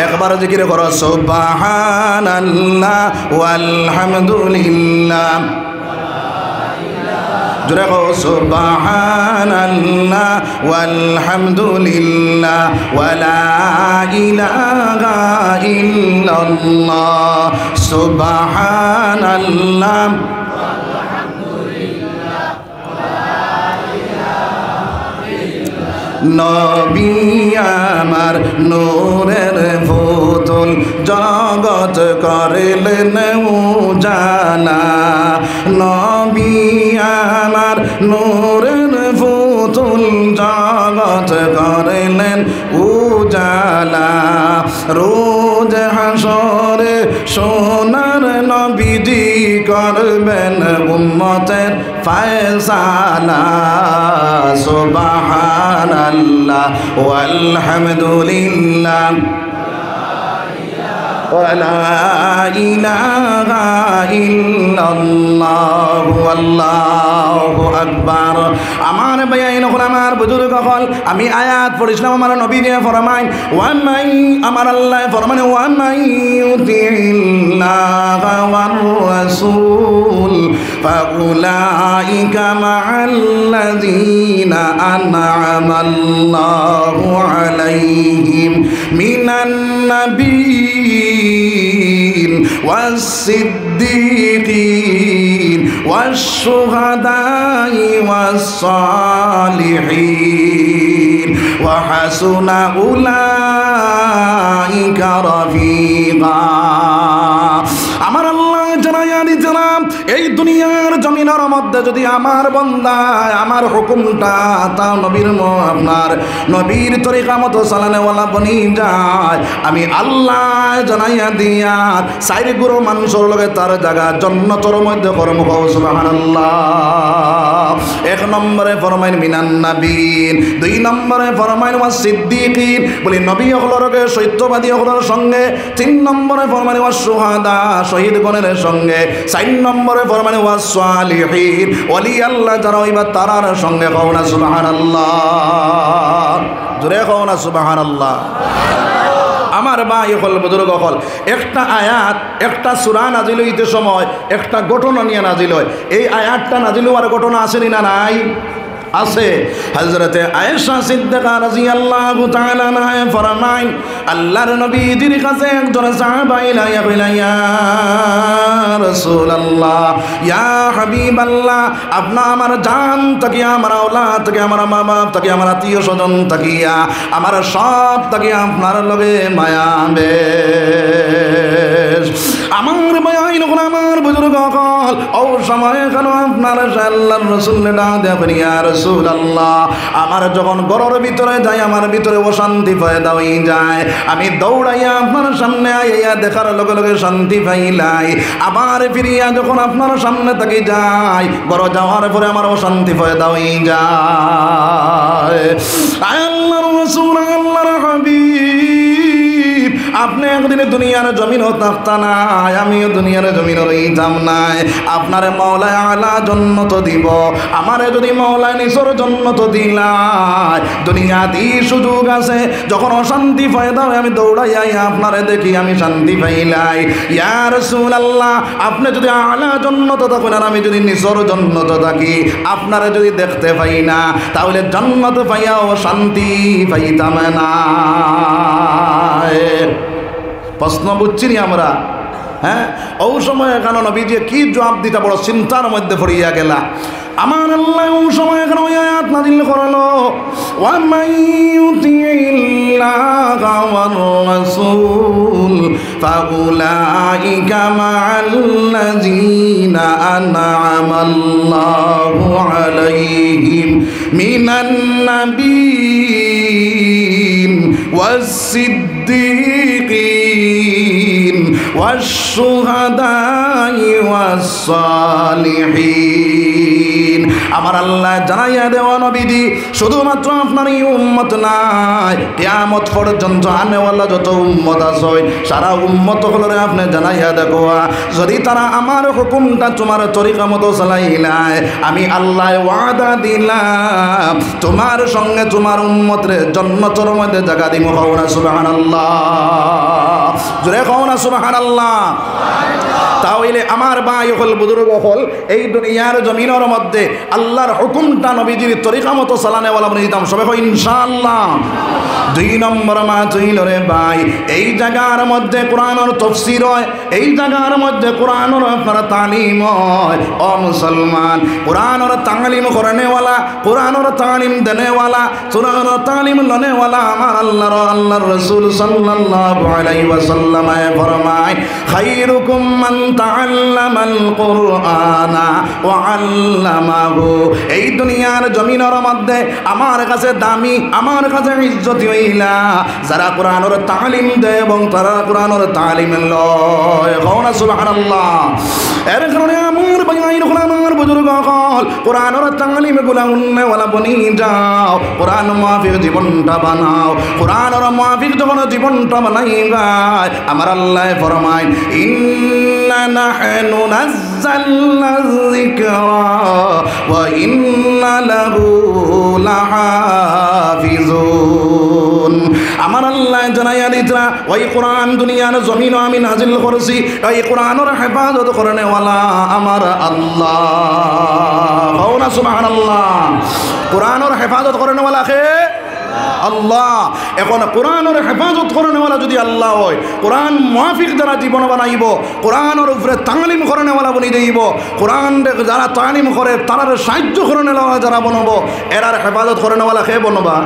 একবার জিকির করো সুবহানাল্লাহ ওয়ালহামদুলিল্লাহ। জোরে কও সুবহানাল্লাহ ওয়ালহামদুলিল্লাহ ওয়ালা ইলাহা ইল্লাল্লাহ। সুবহানাল্লাহ নবী আমার নূরের পুতুল, জগৎ করলেন উজালা। নবী আমার নূরের পুতুল, জগৎ করলেন উজালা। রোজ হাসরে সোনার নবীজি করবেন উম্মতের ফয়সালা। সুবহানাল্লাহ ওয়ালহামদুলিল্লাহ ওয়ালা ইলাহা ইল্লাল্লাহু আল্লাহু আকবার। আমার ভাইয়াইন হল, আমার বুজুর্গ হল, আমি আয়াত পড়িছিলাম, আমার নবী দিয়ে ফরমাইন ওয়ামাই, আমার আল্লাহ ফরমান ওয়ামাই ইউতিল্লাহা ওয়ার রাসূল ফাউলাইকা মা'আল্লাযীনা আন'আমাল্লাহু আলাইহিম মিনান নাবিয়্যিন ওয়াস-সিদ্দীকিন ওয়াশ-শুহাদা'i ওয়াস-সালিহিন ওয়া হাসুনা উলাইকা রাফীকা। আমার আল্লাহ জানাইয়া দিতেলাম, এই দুনিয়ার জমিনের মধ্যে যদি আমার বান্দা আমার হুকুমটা তা নবীর আপনার নবীর তরিকা মতো চালানেওয়ালা বনি যায়, আমি আল্লাহ জানাইয়া দিয়া চাইর গুরু মানুষের লগে তার জায়গা জন্নতর মধ্যে কর্ম। সুবহানাল্লাহ। 1 নম্বরে ফরমাইন মিনান নাবিয়্যিন, 2 নম্বরে ফরমাইন ওয়াস সিদ্দীকিন, বলি নবী হলরকে সত্যবাদী হলর সঙ্গে, 3 নম্বরে ফরমাইন ওয়াস শুহাদা শহীদ গণের সঙ্গে, 4 নম্বরে ফরমাইন ওয়াস সালিহিন ওলি আল্লাহ যারা হইবা তারার সঙ্গে। কও না সুবহানাল্লাহ। জোরে কও না সুবহানাল্লাহ। আমার ভাই হল, বুজুর্গ হল, একটা আয়াত একটা সূরা নাজিল হইতে সময় একটা ঘটনা নিয়ে নাজিল হয়। এই আয়াতটা নাজিল হওয়ার ঘটনা আসেনি না নাই? আছে। হযরতে আয়েশা সিদ্দিকা রাদিয়াল্লাহু তাআলা আনহা ফরমায় আল্লাহর নবীর কাছে একজন সাহাবা ইলাইয়া কইলা ইয়া রাসূলুল্লাহ ইয়া হাবিবাল্লাহ আপনি আমার জান থেকে আমার আওলাদ থেকে আমার মা বাপ থেকে আমার আত্মীয় স্বজন থাকিয়া আমার সব থেকে আপনার লগে মায়া বেশ আমার মায়া যখন আমার বুজুর্গ কল ও সময় কেন আপনার আল্লাহর রাসূল ডাক দেন ইয়া রাসূলুল্লাহ আমার যখন ঘরের ভিতরে যাই আমার ভিতরে অশান্তি পয়দা হয়ে যায় আমি দৌড়াইয়া আপনার সামনে আইয়া দেখার লগে লগে শান্তি পাইলাই আবার ফিরিয়া যখন আপনার সামনে থেকে যাই ঘর যাওয়ার পরে আমার অশান্তি পয়দা হয়ে যায় আল্লাহর রাসূল আল্লাহর হাবিব আপনি একদিনে দুনিয়ার জমিনও থাকতা নাই আমিও দুনিয়ার জমিনও রইতাম নাই আপনার মাওলায় আলা জন্নত দিব আমারে যদি মাওলায় নিসর জন্নত দিলাই দুনিয়াতে সুযোগ আছে যখন অশান্তি পয়দা হয় আমি দৌড়াই আপনারে দেখি আমি শান্তি পাইলাই ইয়া রাসূলুল্লাহ আপনি যদি আলা জন্নত থাকেন আর আমি যদি নিসর জন্নত থাকি আপনারে যদি দেখতে পাই না তাহলে জন্নত পাইয়াও শান্তি পাইতাম না। প্রশ্ন বুঝছি নি আমরা? হ্যাঁ ওই সময় কেন নবীজি কি জবাব দিতে বড় চিন্তার মধ্যে পড়িয়া গেলা। আমার আল্লাহ ওই সময় কেন ওই আয়াত নাযিল করলো ওয়া মাইয়ুতিল্লাহা ওয়ার রাসূল ফাউলাইকা মা'আল্লাযীনা আন'আমাল্লাহু আলাইহিম মিনান নাবিয়্যিন ওয়াস-সিদ্দীকিন ওয়াশ-শুহাদা'i ওয়াস-সালিহিন। আমার আল্লাহ জানাইয়া দেওয়া নবীজি শুধুমাত্র আপনারই উম্মত নাই কিয়ামত পর্যন্ত আনেওয়ালা যত উম্মত আছে সারা উম্মত হলরে আপনি জানাইয়া দেখো যদি তারা আমার হুকুমটা তোমার তরিকা মতো চালাইলাই আমি আল্লাহ ওয়াদা দিলাম তোমার সঙ্গে তোমার উম্মতের জান্নাতের মধ্যে জায়গা দিব। কও না সুবহানাল্লাহ, জোরে কও না সুবহানাল্লাহ। তাহলে আমার ভাই হল বুজুর্গ হল এই দুনিয়ার জমিনের মধ্যে আল্লাহর হুকুমটা নবীজির তরিকা মতো চালানেওয়ালা বলে দিতাম সবাই ইনশাআল্লাহ। 2 নম্বর মা হইল রে ভাই এই জায়গার মধ্যে কোরআনের তাফসীর হয় এই জায়গার মধ্যে কোরআনের আপনার তালিম হয়। ও মুসলমান কোরআনের তালিম করনেওয়ালা কোরআনের তালিম দেনেওয়ালা কোরআনের তালিম লনেওয়ালা আমার আল্লাহর রাসূল সাল্লাল্লাহু আলাইহি ওয়াসাল্লাম ফরমায় খায়রুকুম মান তাআল্লামাল কুরআনা ওয়া আল্লামাহু। এই দুনিয়ার জমিনের মধ্যে আমার কাছে দামি আমার কাছে ইজ্জত হইলা যারা কোরআনের তালিম দেয় এবং তারা কোরআনের তালিম লয়। কও না সুবহানাল্লাহ। এর কারণে আমার ভাই আমার বুজুর্গ হল কোরআনের তালিম গুলা উন্নয়ওয়ালা বনি যাও কোরআন মাফিক জীবনটা বানাও কোরআনের মাফিক যখন জীবনটা বানাইবা আমার আল্লাহ ফরমায় ইন্না নাহনু নাযালনা যিকরা ওয়া ইন্না লাহু লাহাফিজুন। আমার আল্লাহ জানাইয়া দিতরা ওই কোরআন দুনিয়ার জমিন আমি নাজিল করেছি এই কোরআনের হেফাজত করনেওয়ালা আমার আল্লাহ। কও না সুবহানাল্লাহ। কোরআনের হেফাজত করনেওয়ালা কে? আল্লাহ। এখন কোরআনের হেফাজত করনেওয়ালা যদি আল্লাহ হয় কোরআন মুআফিক যারা জীবন বানাইব কোরআনের উপরে তালিম করনেওয়ালা বনি দেব কোরআন যারা তালিম করে তার সাহায্য করনেওয়ালা যারা বনব এরার হেফাজত করনেওয়ালা কে বনবা?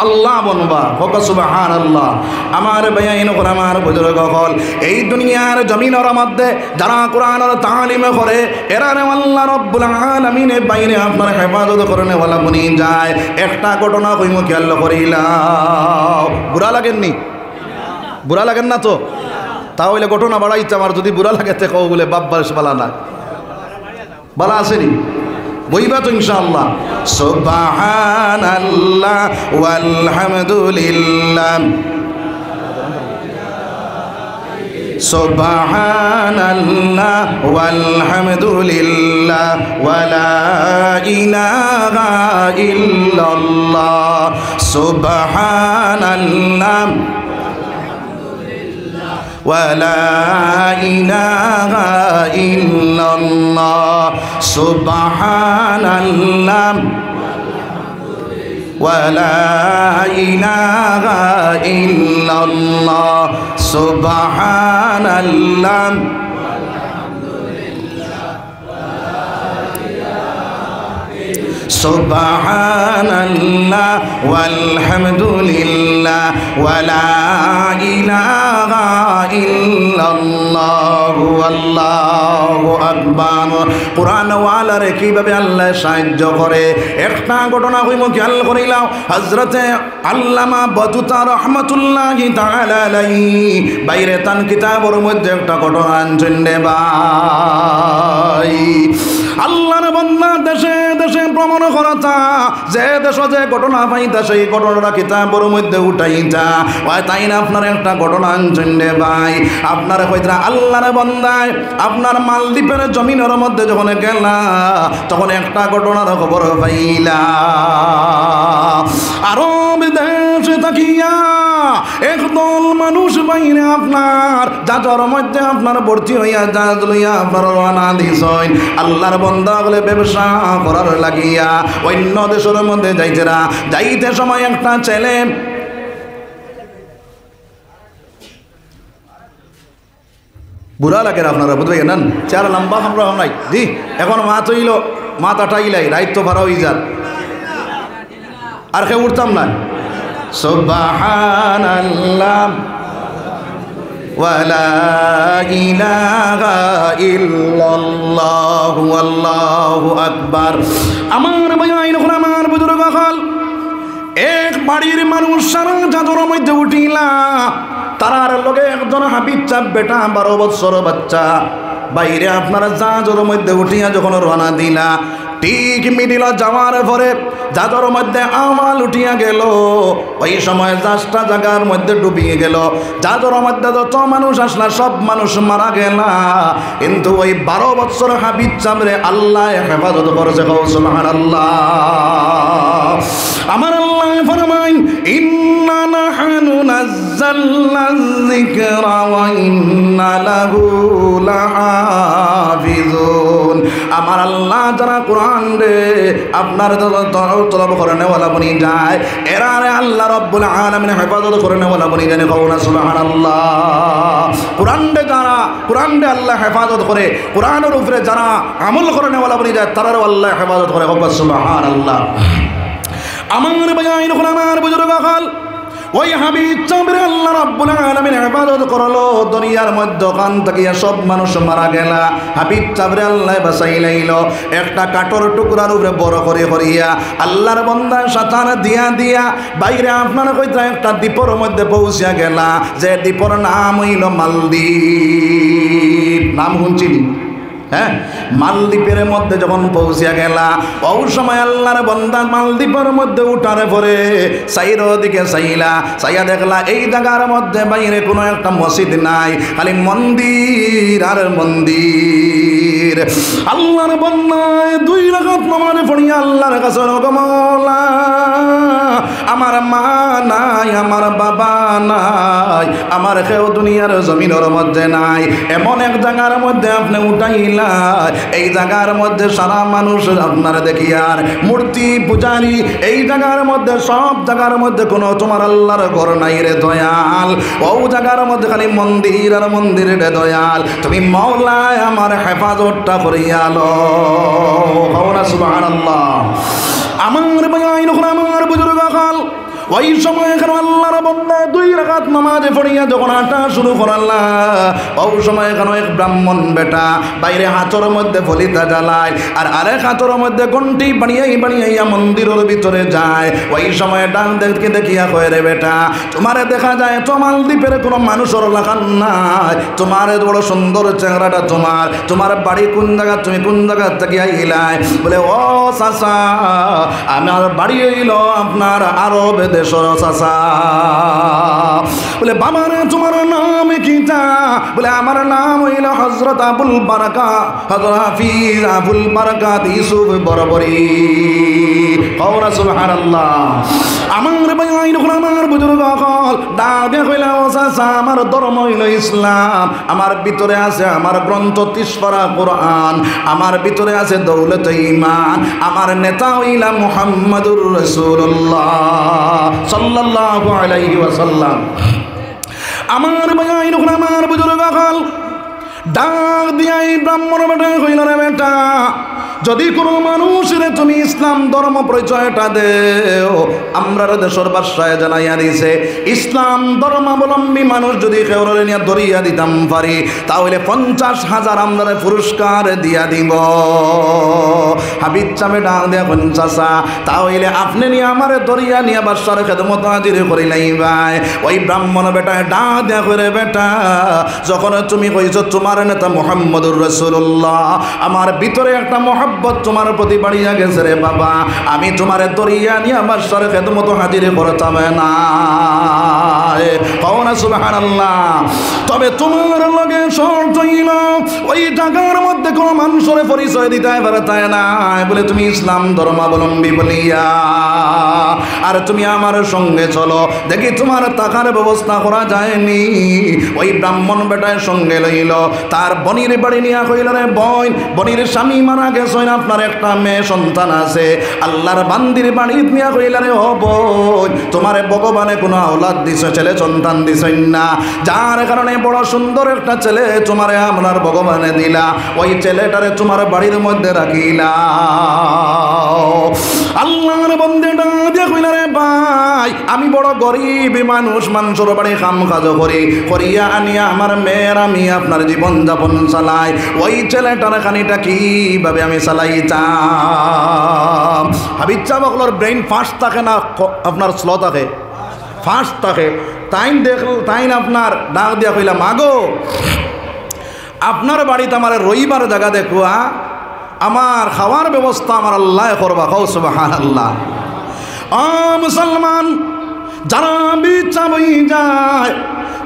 আল্লাহ বনবা। হোক সুবহানাল্লাহ। আমার ভাইয়াইন করে আমার বুজুর্গ হল এই দুনিয়ার জমিনের মধ্যে যারা কোরআনের তালিম করে এরা আল্লাহ রব্বুল আলামিনের বাইরে আপনার হেফাজত করনেওয়ালা বনি যায়। একটা ঘটনা কইম খেয়াল করিলাম বুড়া লাগেননি? বুড়া লাগেন না তো? তাহলে ঘটনা বাড়াইতে আমার যদি বুড়া লাগে তে কও বলে বাব্বার বালা না বালা আসেনি বইবা তো ইনশাআল্লাহ। সুবহানাল্লাহ ওয়ালহামদুলিল্লাহ সুবহানাল্লাহ ওয়ালহামদুলিল্লাহ ওয়ালা ইলাহা ইল্লাল্লাহ সুবহানাল্লাহ ولا إله إلا الله سبحان الله ولا إله إلا الله سبحان الله سبحان الله والحمد لله ولا إله إلا الله والله أكبر قرآن ওয়ালা রে কিভাবে আল্লাহ সাহায্য করে একটা ঘটনা কইমো খেয়াল করিলাম হযরত আল্লামা বতুতা রহমাতুল্লাহি তাআলা আলাইহি বাইরে তান কিতাবের মধ্যে একটা ঘটনা আনছেন রে ভাই আল্লাহর বান্দা দেশে দেশে ভ্রমণ করতা যে দেশ যে ঘটনা পাইতা সেই ঘটনাটা কিতাবের মধ্যে উঠাইতা ওই তাই না আপনার একটা ঘটনা আনছেন রে ভাই আপনার কইতা আল্লাহর বান্দায় আপনার মালদ্বীপের জমিনের মধ্যে যখন গেলা তখন একটা ঘটনার খবর পাইলা আরব দেশে তাকিয়া একদল মানুষ বাইরে আপনার জাজর মধ্যে আপনার ভর্তি হইয়া জাহাজ লইয়া আপনার রওনা দিছেন আল্লাহর বান্দা বলে ব্যবসা করার লাগিয়া অন্য দেশের মধ্যে যাইতেরা যাইতে সময় একটা ছেলে বুড়া লাগে আপনারা বুঝবেন না চার লম্বা আমরা নাই জি এখন মা তৈল মাথা টাইলাই রাইত তো ভাড়া হয়ে যান আর কেউ উঠতাম না সুবহানাল্লাহ ওয়ালা ইলাহা ইল্লাল্লাহ আল্লাহু আকবার আমার ভাই আমার বুজুর্গ হল এক বাড়ির মানুষ সারা জাদুর মধ্যে উঠিলা তারার লগে একজন হাবিব চাপ বেটা 12 বছর বাচ্চা বাইরে আপনারা জাহাজের মধ্যে উঠিয়া যখন রওনা দিলা ঠিক মিডিল যাওয়ার পরে জাহাজের মধ্যে আমাল উঠিয়া গেল ওই সময় জাহাজটা জায়গার মধ্যে ডুবিয়ে গেল জাহাজের মধ্যে যত মানুষ আসলা সব মানুষ মারা গেল কিন্তু ওই 12 বছর হাবিব চামরে আল্লাহ হেফাজত করেছে সুবহানাল্লাহ আমার আল্লাহ ফরমাইন ইন্না নাহনু নাযালনা যিকরা ওয়া ইন্না লাহু লাহাফিজুন আমার আল্লাহ যারা কোরআন রে আপনার তলব করে নেওয়ালা বনি যায় এরা রে আল্লাহ রাব্বুল আলামিন হেফাজত করে নেওয়ালা বনি জানে কওনা সুবহানাল্লাহ কোরআন রে যারা কোরআন রে আল্লাহ হেফাজত করে কোরআনের উপরে যারা আমল করে নেওয়ালা বনি যায় তারাও আল্লাহ হেফাজত করে সুবহানাল্লাহ আমার বায়াইন আমার বুজুর্গ হল ওই হাবিব চামরে আল্লাহ রাব্বুল আলামিন ইবাদত করলো দুনিয়ার মধ্যখান থেকে সব মানুষ মারা গেলা হাবিব চামরে আল্লাহ বাঁচাইলাইলো একটা কাঠর টুকরার উপরে বড় করে করিয়া আল্লাহর বান্দা সাতার দিয়া দিয়া বাইরে আপনার কইতা একটা দ্বীপের মধ্যে পৌঁছিয়া গেলা যে দ্বীপের নাম হইল মালদ্বীপ নাম শুনছিলি হ্যাঁ মালদ্বীপের মধ্যে যখন পৌঁছিয়া গেলা ওই সময় আল্লাহর বান্দা মালদ্বীপের মধ্যে উঠারে পরে সাইর দিকে চাইলা চাইয়া দেখলা এই জায়গার মধ্যে বাইরে কোনো একটা মসজিদ নাই খালি মন্দির আর মন্দির আল্লাহর বান্দায় 2 রাকাত নামাজ পড়িয়া আল্লাহর কাছে মওলা আমার মা নাই আমার বাবা নাই আমার কেউ দুনিয়ার জমিনের মধ্যে নাই এমন এক জায়গার মধ্যে আপনি উঠাইলা এই জায়গার মধ্যে সারা মানুষ আপনারা দেখি আর মূর্তি পূজারি এই জায়গার মধ্যে সব জায়গার মধ্যে কোনো তোমার আল্লাহর ঘর নাই রে দয়াল ও জায়গার মধ্যে খালি মন্দির আর মন্দির রে দয়াল তুমি মওলা আমার হেফাজতটা করিয়া লো সুবহানাল্লাহ আমার বায়াইন আমার বুজুর্গ হল ওই সময় এখানে আল্লাহর বান্দা 2 রাকাত নামাজ পড়িয়া যখন হাঁটা শুরু করলা ওই সময় এখানে এক ব্রাহ্মণ বেটা বাইরে হাতের মধ্যে ফলিতা জ্বালায় আর আরেক হাতের মধ্যে ঘন্টি বানিয়ে মন্দিরের ভিতরে যায় ওই সময় ডান দেখে দেখিয়া কয় রে বেটা তোমারে দেখা যায় তো মালদ্বীপের কোনো মানুষের লাগান নাই তোমার বড় সুন্দর চেহারাটা তোমার বাড়ি কোন জায়গা তুমি কোন জায়গা থেকে আইলাই বলে ও চাচা আমার বাড়ি হইল আপনার আরব দেশের চাচা বলে বাবা রে তোমার নাম কি যা বলে আমার নাম হইল হযরত আবুল বারাকা, হযরত হাফিজ আবুল বারাকাত ইউসুফ বরাবরী। কওরা সুবহানাল্লাহ। আমার ভাই আমার বুজুর্গ হল দাদা কইলা ও চাচা আমার ধর্ম হইল ইসলাম, আমার ভিতরে আছে আমার গ্রন্থ 30 পারা কোরআন, আমার ভিতরে আছে দৌলত ঈমান, আমার নেতা হইলা মুহাম্মাদুর রাসূলুল্লাহ সাল্লাল্লাহু আলাইহি ওয়াসাল্লাম। আমার ভাই আমার বুজুর্গ হল ডাক দিয়াই ব্রাহ্মণ বেটা কইল রে বেটা, যদি কোনো মানুষের তুমি ইসলাম ধর্ম পরিচয়টা দেও, আমরা দেশের বাসায় জানাইয়া দিছে ইসলাম ধর্মাবলম্বী মানুষ যদি কেউ নিয়ে ধরিয়া দিতাম পারি তাহলে 50,000 আমরা পুরস্কার দিয়া দিব। হাবিব চামে ডাক দেয়া 50, তাহলে আপনি নিয়ে আমার ধরিয়া নিয়ে বাসার খেদমত হাজির করিলাই ভাই। ওই ব্রাহ্মণ বেটা ডাক দেয়া করে বেটা, যখন তুমি কইছো তোমার নেতা মুহাম্মদুর রাসূলুল্লাহ, আমার ভিতরে একটা মহব্বত তোমার প্রতি বাড়িয়া গেছে রে বাবা, আমি তোমার দরিয়া নিয়ে আমার সারে খেদমত হাজির করতাম না। কওনা সুবহানাল্লাহ। তবে তোমার লগে শর্ত হইল ওই জায়গার মধ্যে কোনো মানুষের পরিচয় দিতে পারতায় না বলে তুমি ইসলাম ধর্মাবলম্বী বলিয়া, আর তুমি আমার সঙ্গে চলো দেখি তোমার টাকার ব্যবস্থা করা যায়নি। ওই ব্রাহ্মণ বেটার সঙ্গে লইল, তার বনির বাড়ি নিয়ে কইল রে বোন, বনির স্বামী মারা গেছে, আপনার একটা মেয়ে সন্তান আছে, আল্লাহর বান্দির বাড়ি নিয়ে কইল রে ও বোন তোমার ভগবানে কোনো আওলাদ দিছে, ছেলে সন্তান দিছেন না, যার কারণে বড় সুন্দর একটা ছেলে তোমারে আপনার ভগবানে দিলা, ওই ছেলেটারে তোমার বাড়ির মধ্যে রাখিলা। আল্লাহর বান্দিটা দিয়ে কইল রে ভাই আমি বড় গরিব মানুষ, মানুষের বাড়ি কাম কাজ করি, করিয়া আনিয়া আমার মেয়ের আমি আপনার জীবন যাপন চালাই, ওই ছেলেটার খানিটা কিভাবে আমি চালাইতাম। হাবিব সাহেব আপনার ব্রেইন ফাস্ট থাকে না আপনার স্লো থাকে? ফাস্ট থাকে। তাইন দেখল তাইন আপনার ডাক দিয়া কইলা মাগো আপনার বাড়িতে আমার রবিবার জায়গা দেখুয়া, আমার খাওয়ার ব্যবস্থা আমার আল্লাহ করবা। কও সুবহানাল্লাহ। মুসলমান যারা বিচ্ছা বই যায়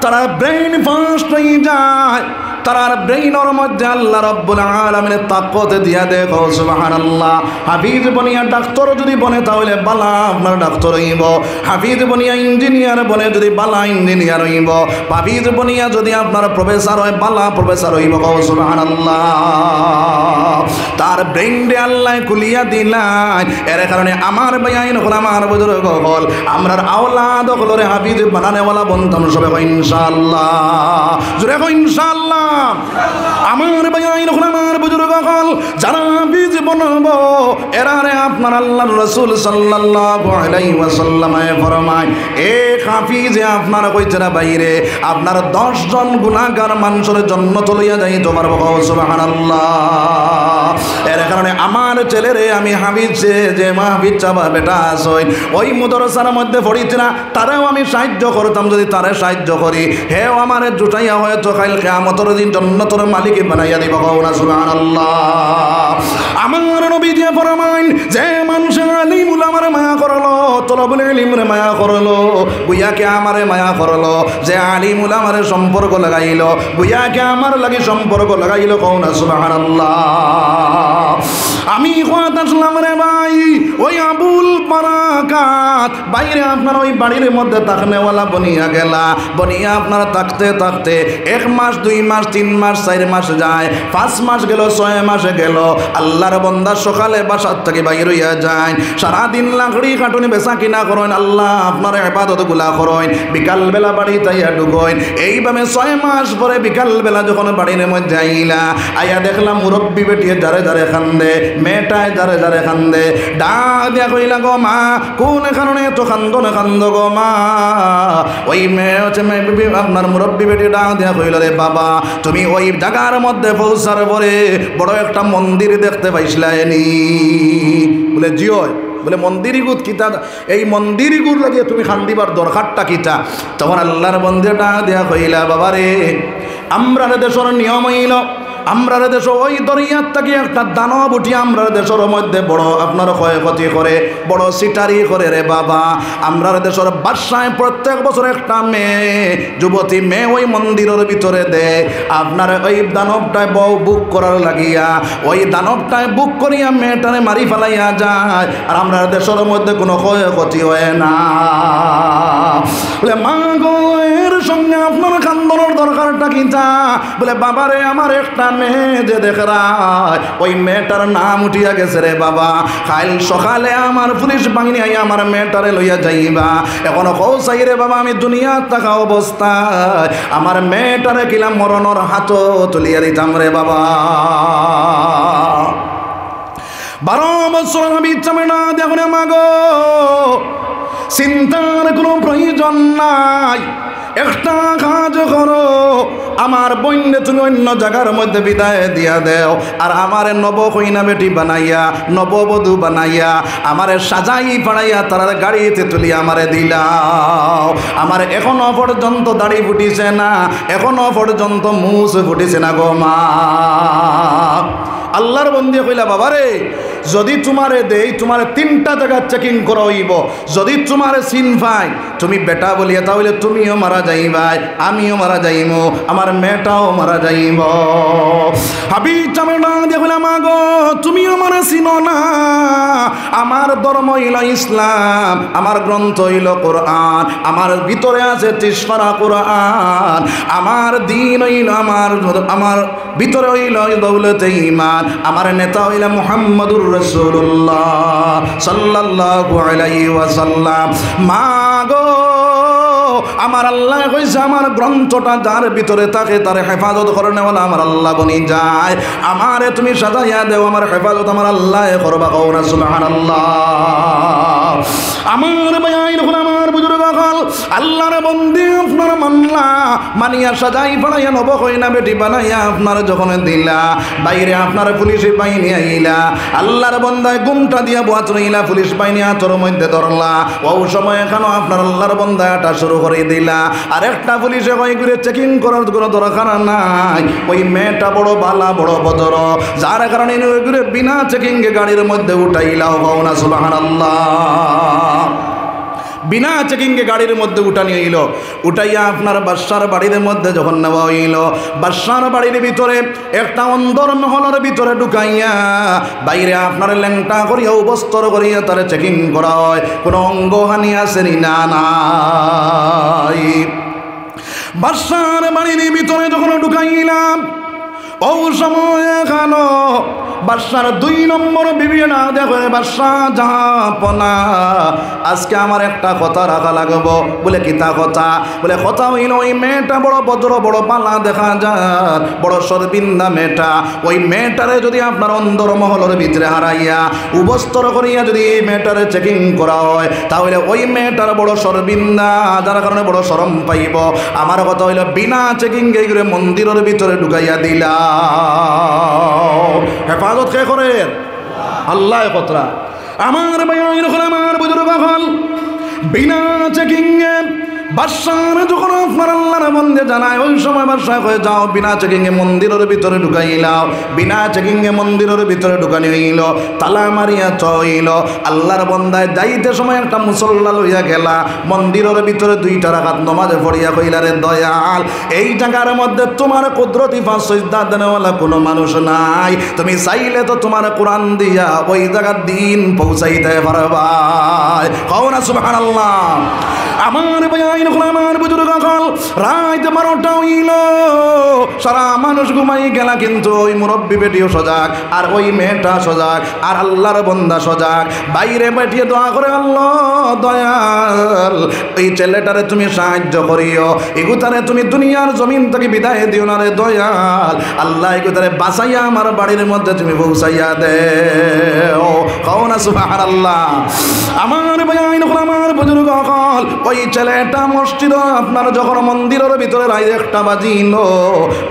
তারা ব্রেইন ফাস্ট হয়ে যায়, তার ব্রেইনের মধ্যে আল্লাহ রাব্বুল আলামিনের তাকত দিয়া দেখো সুবহানাল্লাহ। হাফিজ বনিয়া ডাক্তার যদি বনে তাহলে বালা আপনার ডাক্তার হইব, হাফিজ বনিয়া ইঞ্জিনিয়ার বনে যদি বালা ইঞ্জিনিয়ার হইব, হাফিজ বনিয়া যদি আপনার প্রফেসর হয় বালা প্রফেসর হইব। সুবহানাল্লাহ। তার ব্রেইনে আল্লাহ খুলিয়া দিলাই, এর কারণে আমার ভাইয়াইন হল আমার বুজুর্গ হল আমরার আওলাদ হলরে হাফিজ বানানেওয়ালা বন্ধন সবে ইনশাআল্লাহ। জোরে কো ইনশাআল্লাহ। আমার ভাইয়াইন হল আমার বুজুর্গ হল যারা হাফিজ বানাবো এরারে আপনার আল্লাহর রাসূল সাল্লাল্লাহু আলাইহি ওয়াসাল্লাম ফরমায় এক হাফিজে আপনার কইতরা বাইরে আপনার 10 জন গুনাহগার মানুষের জান্নাত লইয়া যাইতে পারবো। সুবহানাল্লাহ। এর কারণে আমার ছেলেরে আমি হাফিজ যে মাহফিজ চাবা বেটা আসই ওই মাদ্রাসার মধ্যে পড়িতে না তারাও আমি সাহায্য করতাম, যদি তারে সাহায্য করি হেও আমারে জুটাইয়া হয়তো কাল কিয়ামতের দিন জান্নাতের মালিক বানাইয়া দিব। না সুবহানাল্লাহ। আমার নবী যে ফরমাইন যে মানুষ আলিম উলামার মায়া করলো, তলবুল ইলমের মায়া করলো, বুইয়াকে আমারে মায়া করলো, যে আলিম উলামারে সম্পর্ক লাগাইলো, বুইয়াকে আমার লাগি সম্পর্ক লাগাইলো। কও না সুবহানাল্লাহ। আমি কথা আসলাম রে ভাই ওই আবুল বারাকাত বাইরে আপনার ওই বাড়ির মধ্যে তাকনেওয়ালা বনিয়া গেলা, বনিয়া আপনারা থাকতে থাকতে 1 মাস 2 মাস 3 মাস 4 মাস যায়, 5 মাস গেল 6 মাসে গেল, আল্লাহর বান্দা সকালে বাসার থেকে বাইর হইয়া যায়, সারাদিন লাকড়ি কাটুনি বেচা কিনা করেন, আল্লাহ আপনার ইবাদত গুলা করেন, বিকালবেলা বাড়ি তাইয়া ঢুকেন। এইভাবে 6 মাস পরে বিকালবেলা যখন বাড়ির মধ্যে আইলা আইয়া দেখলাম মুরব্বী বেটিয়ে যারে যারে কান্দে, মেয়েটায় যারে যারে কান্দে, ডাক দিয়া কইলা গো মা কোন কারণে এত কান্দ না কান্দ গো মা। ওই মেয়ে হচ্ছে আপনার মুরব্বী বেটি ডাক দিয়া কইল রে বাবা তুমি ওই জায়গার মধ্যে পৌঁছার পরে বড় একটা মন্দির দেখতে পাইছিলানি? বলে জিও। বলে মন্দির গুত কিতা, এই মন্দির গুর লাগিয়ে তুমি খান্দিবার দরকারটা কিতা? তখন আল্লাহর বন্ধে ডাক দিয়া কইলা বাবা রে আমরা দেশের নিয়ম হইল আমরা দেশ ওই দরিয়ার থেকে একটা দানব উঠি আমরা দেশের মধ্যে বড় আপনার ক্ষয়ক্ষতি করে, বড় সিটারি করে রে বাবা। আমরা দেশের বাসায় প্রত্যেক বছর একটা মেয়ে, যুবতী মেয়ে ওই মন্দিরের ভিতরে দেয়। আপনার ওই দানবটায় বউ বুক করার লাগিয়া ওই দানবটায় বুক করিয়া মেয়েটারে মারি ফেলাইয়া যায়, আর আমরা দেশের মধ্যে কোনো ক্ষয়ক্ষতি হয় না। বলে মা গো, এর সঙ্গে আপনার কান্দনের দরকারটা কি? তা বলে বাবারে, আমার একটা মেয়ে যে দেখরায় ওই মেয়েটার নাম উঠিয়া গেছে রে বাবা। কাল সকালে আমার পুলিশ বাহিনী আই আমার মেয়েটারে লইয়া যাইবা। এখনো কৌসাই রে বাবা, আমি দুনিয়ার থাকা অবস্থায় আমার মেয়েটারে কিলাম মরণর হাতও তুলিয়া দিতাম রে বাবা। 12 বছর আমি ইচ্ছা না দেখুন মাগো, চিন্তার কোনো প্রয়োজন নাই। একটা কাজ করো, আমার বইনে তুমি অন্য জায়গার মধ্যে বিদায় দিয়া দেও, আর আমার নবকইনা বেটি বানাইয়া নববধূ বানাইয়া আমারে সাজাই পাড়াইয়া তার গাড়িতে তুলি আমারে দিলাও। আমার এখনো পর্যন্ত দাড়ি ফুটিছে না, এখনো পর্যন্ত মুছ ফুটিছে না গো মা। আল্লাহর বন্দী কইলা বাবারে, যদি তোমারে দেই তোমারে 3টা জায়গা চেকিং করা হইব। যদি তোমারে চিন পাই তুমি বেটা বলিয়া, তাহলে তুমিও মারা যাইবাই, আমিও মারা যাইব, আমার মেয়েটাও মারা যাইব। হাবি চামেটা দেখলা মাগো, তুমিও আমার চিনো না। আমার ধর্ম হইল ইসলাম, আমার গ্রন্থ হইল কোরআন, আমার ভিতরে আছে 30 পারা কোরআন। আমার দিন হইল আমার ভিতরে হইল দৌলতে ঈমান। আমার নেতা হইল মুহাম্মদুর রাসূলুল্লাহ সাল্লাল্লাহু আলাইহি ওয়াসাল্লাম। মাগো, আমার আল্লাহ কইছে আমার গ্রন্থটা যার ভিতরে থাকে তার হেফাজত করেন বলে আমার আল্লাহ বনি যায়। আমারে তুমি সাজাইয়া দেও, আমার হেফাজত আমার আল্লাহ করবা। কওনা সুবহানাল্লাহ। আমার ভাই যখন আমার বুজুর্গ হল আল্লাহর বন্দী আপনার মানলা মানিয়া সাজাই বানাইয়া নব কইনা বেটি বানাইয়া আপনার যখন দিলা, বাইরে আপনার পুলিশ বাহিনী আইলা, আল্লাহর বন্দায় গুমটা দিয়া বাত রইলা, পুলিশ বাহিনী হাতর মধ্যে ধরলা। ও সময় এখানে আপনার আল্লাহর বন্দাটা শুরু করে দিলা। আর একটা পুলিশে কই করে চেকিং করার কোনো দরকার নাই। ওই মেয়েটা বড় বালা, বড় বদর, যার কারণে বিনা চেকিংয়ে গাড়ির মধ্যে উঠাইলাও। কওনা সুবহানাল্লাহ। বিনা চেকিংয়ে গাড়ির মধ্যে উঠানি হইল। উঠাইয়া আপনার বাদশার বাড়ির মধ্যে যখন নেওয়া হইল, বাদশার বাড়ির ভিতরে একটা অন্দর মহলের ভিতরে ঢুকাইয়া বাইরে আপনার ল্যাংটা করিয়া উপস্তর করিয়া তার চেকিং করা হয়, কোনো অঙ্গহানি আসেনি না নাই। বাদশার বাড়ির ভিতরে যখন ঢুকাইলাম, ও সময় এখানো বাদশার 2 নম্বর বিবিনা দেখো, বাদশাহ জাহাপনা আজকে আমার একটা কথা রাখা লাগবো। বলে কিতা কথা? বলে কথা হইল ওই মেয়েটা বড় বজ্র, বড় পালা দেখা যায়, বড় সরবিন্দা মেয়েটা। ওই মেয়েটারে যদি আপনার অন্দর মহলের ভিতরে হারাইয়া উপস্তর করিয়া যদি এই মেয়েটারে চেকিং করা হয়, তাহলে ওই মেয়েটার বড় সরবিন্দা, যার কারণে বড় শরম পাইব। আমার কথা হইল বিনা চেকিং করে মন্দিরের ভিতরে ঢুকাইয়া দিলা। হেফাজত কে করে? আল্লাহ কথা। আমার ভাই আমার বুজুর্গ হল বিনা চেকিং বাদশাহ যখন আপনার আল্লাহর বন্দে জানায়, ওই সময় বাদশাহ হয়ে যাও বিনা চেকিংয়ে মন্দিরের ভিতরে ঢুকাইলাও। বিনা চেকিংয়ে মন্দিরের ভিতরে ঢুকানি হইল, তালা মারিয়া চইল। আল্লাহর বন্দায় যাইতে সময় একটা মুসল্লা লইয়া গেলা, মন্দিরের ভিতরে 2টা রাকাত নমাজে পড়িয়া কইলা, রে দয়াল, এই জায়গার মধ্যে তোমার কুদরতি পাঁচ সিজদা দেনেওয়ালা কোনো মানুষ নাই, তুমি চাইলে তো তোমার কোরআন দিয়া ওই জায়গার দিন পৌঁছাইতে পারবা। কও না সুবহানাল্লাহ। আমার ভাই আমার বুজুর্গ হল রাত 12টা হইল, সারা মানুষ ঘুমাই গেলা, কিন্তু ওই মুরব্বী বেটিও সজাগ, আর ওই মেয়েটা সজাগ, আর আল্লাহর বন্দা সজাগ। বাইরে বেটিয়ে দোয়া করে, আল্লাহ দয়াল, এই ছেলেটারে তুমি সাহায্য করিও, এগুতারে তুমি দুনিয়ার জমিন থেকে বিদায় দিও না রে দয়াল। আল্লাহ এগুতারে বাঁচাইয়া আমার বাড়ির মধ্যে তুমি পৌঁছাইয়া দেও। কও না সুবহানাল্লাহ। আমার ভাই আমার বুজুর্গ হল ওই ছেলেটা মসজিদ আপনার যখন মন্দিরের ভিতরে রাত 1টা বাজিল,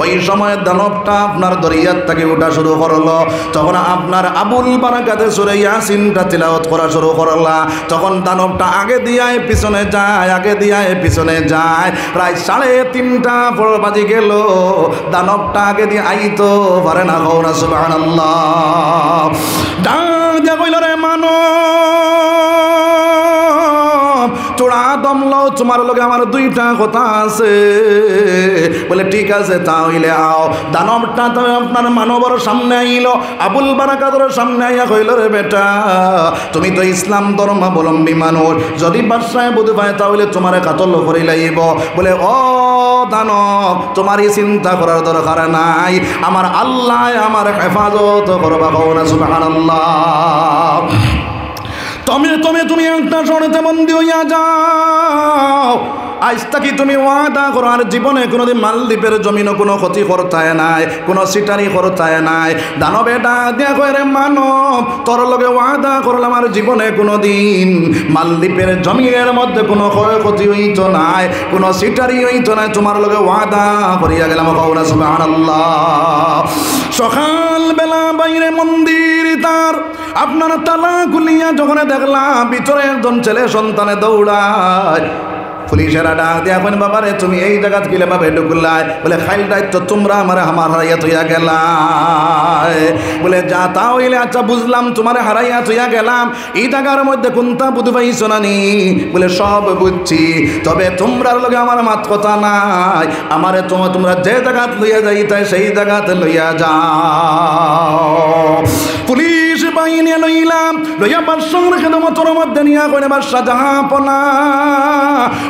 ওই সময় দানবটা আপনার দরিয়ার থেকে ওঠা শুরু করলো। তখন আপনার আবুল বারাকাতে সূরা ইয়াসিনটা তিলাওয়াত করা শুরু করলা। তখন দানবটা আগে দিয়ায় পিছনে যায়, আগে দিয়ায় পিছনে যায়। প্রায় 3:30 বাজে গেল, দানবটা আগে দিয়ে আইতো পারে না। কও না সুবহানাল্লাহ। ডাক দিয়া কইল, রে মানব, তোরা দমলো, তোমার লগে আমার 2টা কথা আছে। বলে ঠিক আছে, তাহলে আও। দানবটা তো আপনার মানবর সামনে আইল, আবুল বারাকাতের সামনে আইয়া কইল, রে বেটা, তুমি তো ইসলাম ধর্মাবলম্বী মানুষ, যদি বাদশাহ বুঝে পায় তাহলে তোমারে কাতল করে লাইব। বলে ও দানব, তোমারই চিন্তা করার দরকার নাই, আমার আল্লাহ আমার হেফাজত করবা। কও না সুবহানাল্লাহ। তুমি একটা শর্তে বন্দী হইয়া যাও। আজ থাকি তুমি ওয়াদা করো আর জীবনে কোনোদিন মালদ্বীপের জমিনও কোনো ক্ষতি করতায় নাই, কোনো সিটারি করতায় নাই। দানবে ডাক দিয়া কয়, রে মানব, তোর লগে ওয়াদা করলাম আর জীবনে কোনোদিন মালদ্বীপের জমিনের মধ্যে কোনো ক্ষয়ক্ষতি হইত নাই, কোনো সিটারি হইত নাই, তোমার লগে ওয়াদা করিয়া গেলাম। কও না সুবহানাল্লাহ। সকালবেলা বাইরে মন্দির তার আপনার তালা খুলিয়া যখন দেখলাম ভিতরে একজন ছেলে সন্তানে দৌড়ায়, পুলিশেরা ডাক দিয়া কইন, বাবারে তুমি এই জায়গা কিলে ভাবে ঢুকলাই? বলে খাইল দায়িত্ব তোমরা আমার হারাইয়া তুইয়া গেলাই। বলে যা তা হইলে আচ্ছা বুঝলাম, তোমারে হারাইয়া তুইয়া গেলাম, এই জায়গার মধ্যে কোনটা বুঝ পাইছো না নি? বলে সব বুঝছি, তবে তোমরার লগে আমার মাত কথা নাই, আমারে তোমরা যে জায়গা লইয়া যাইতাই সেই জায়গাতে লইয়া যাও। পুলিশ বাহিনী লইলাম, লইয়া বাদশার খেদমতের মধ্যে নিয়া কইনে, বাদশা জাহাপনা,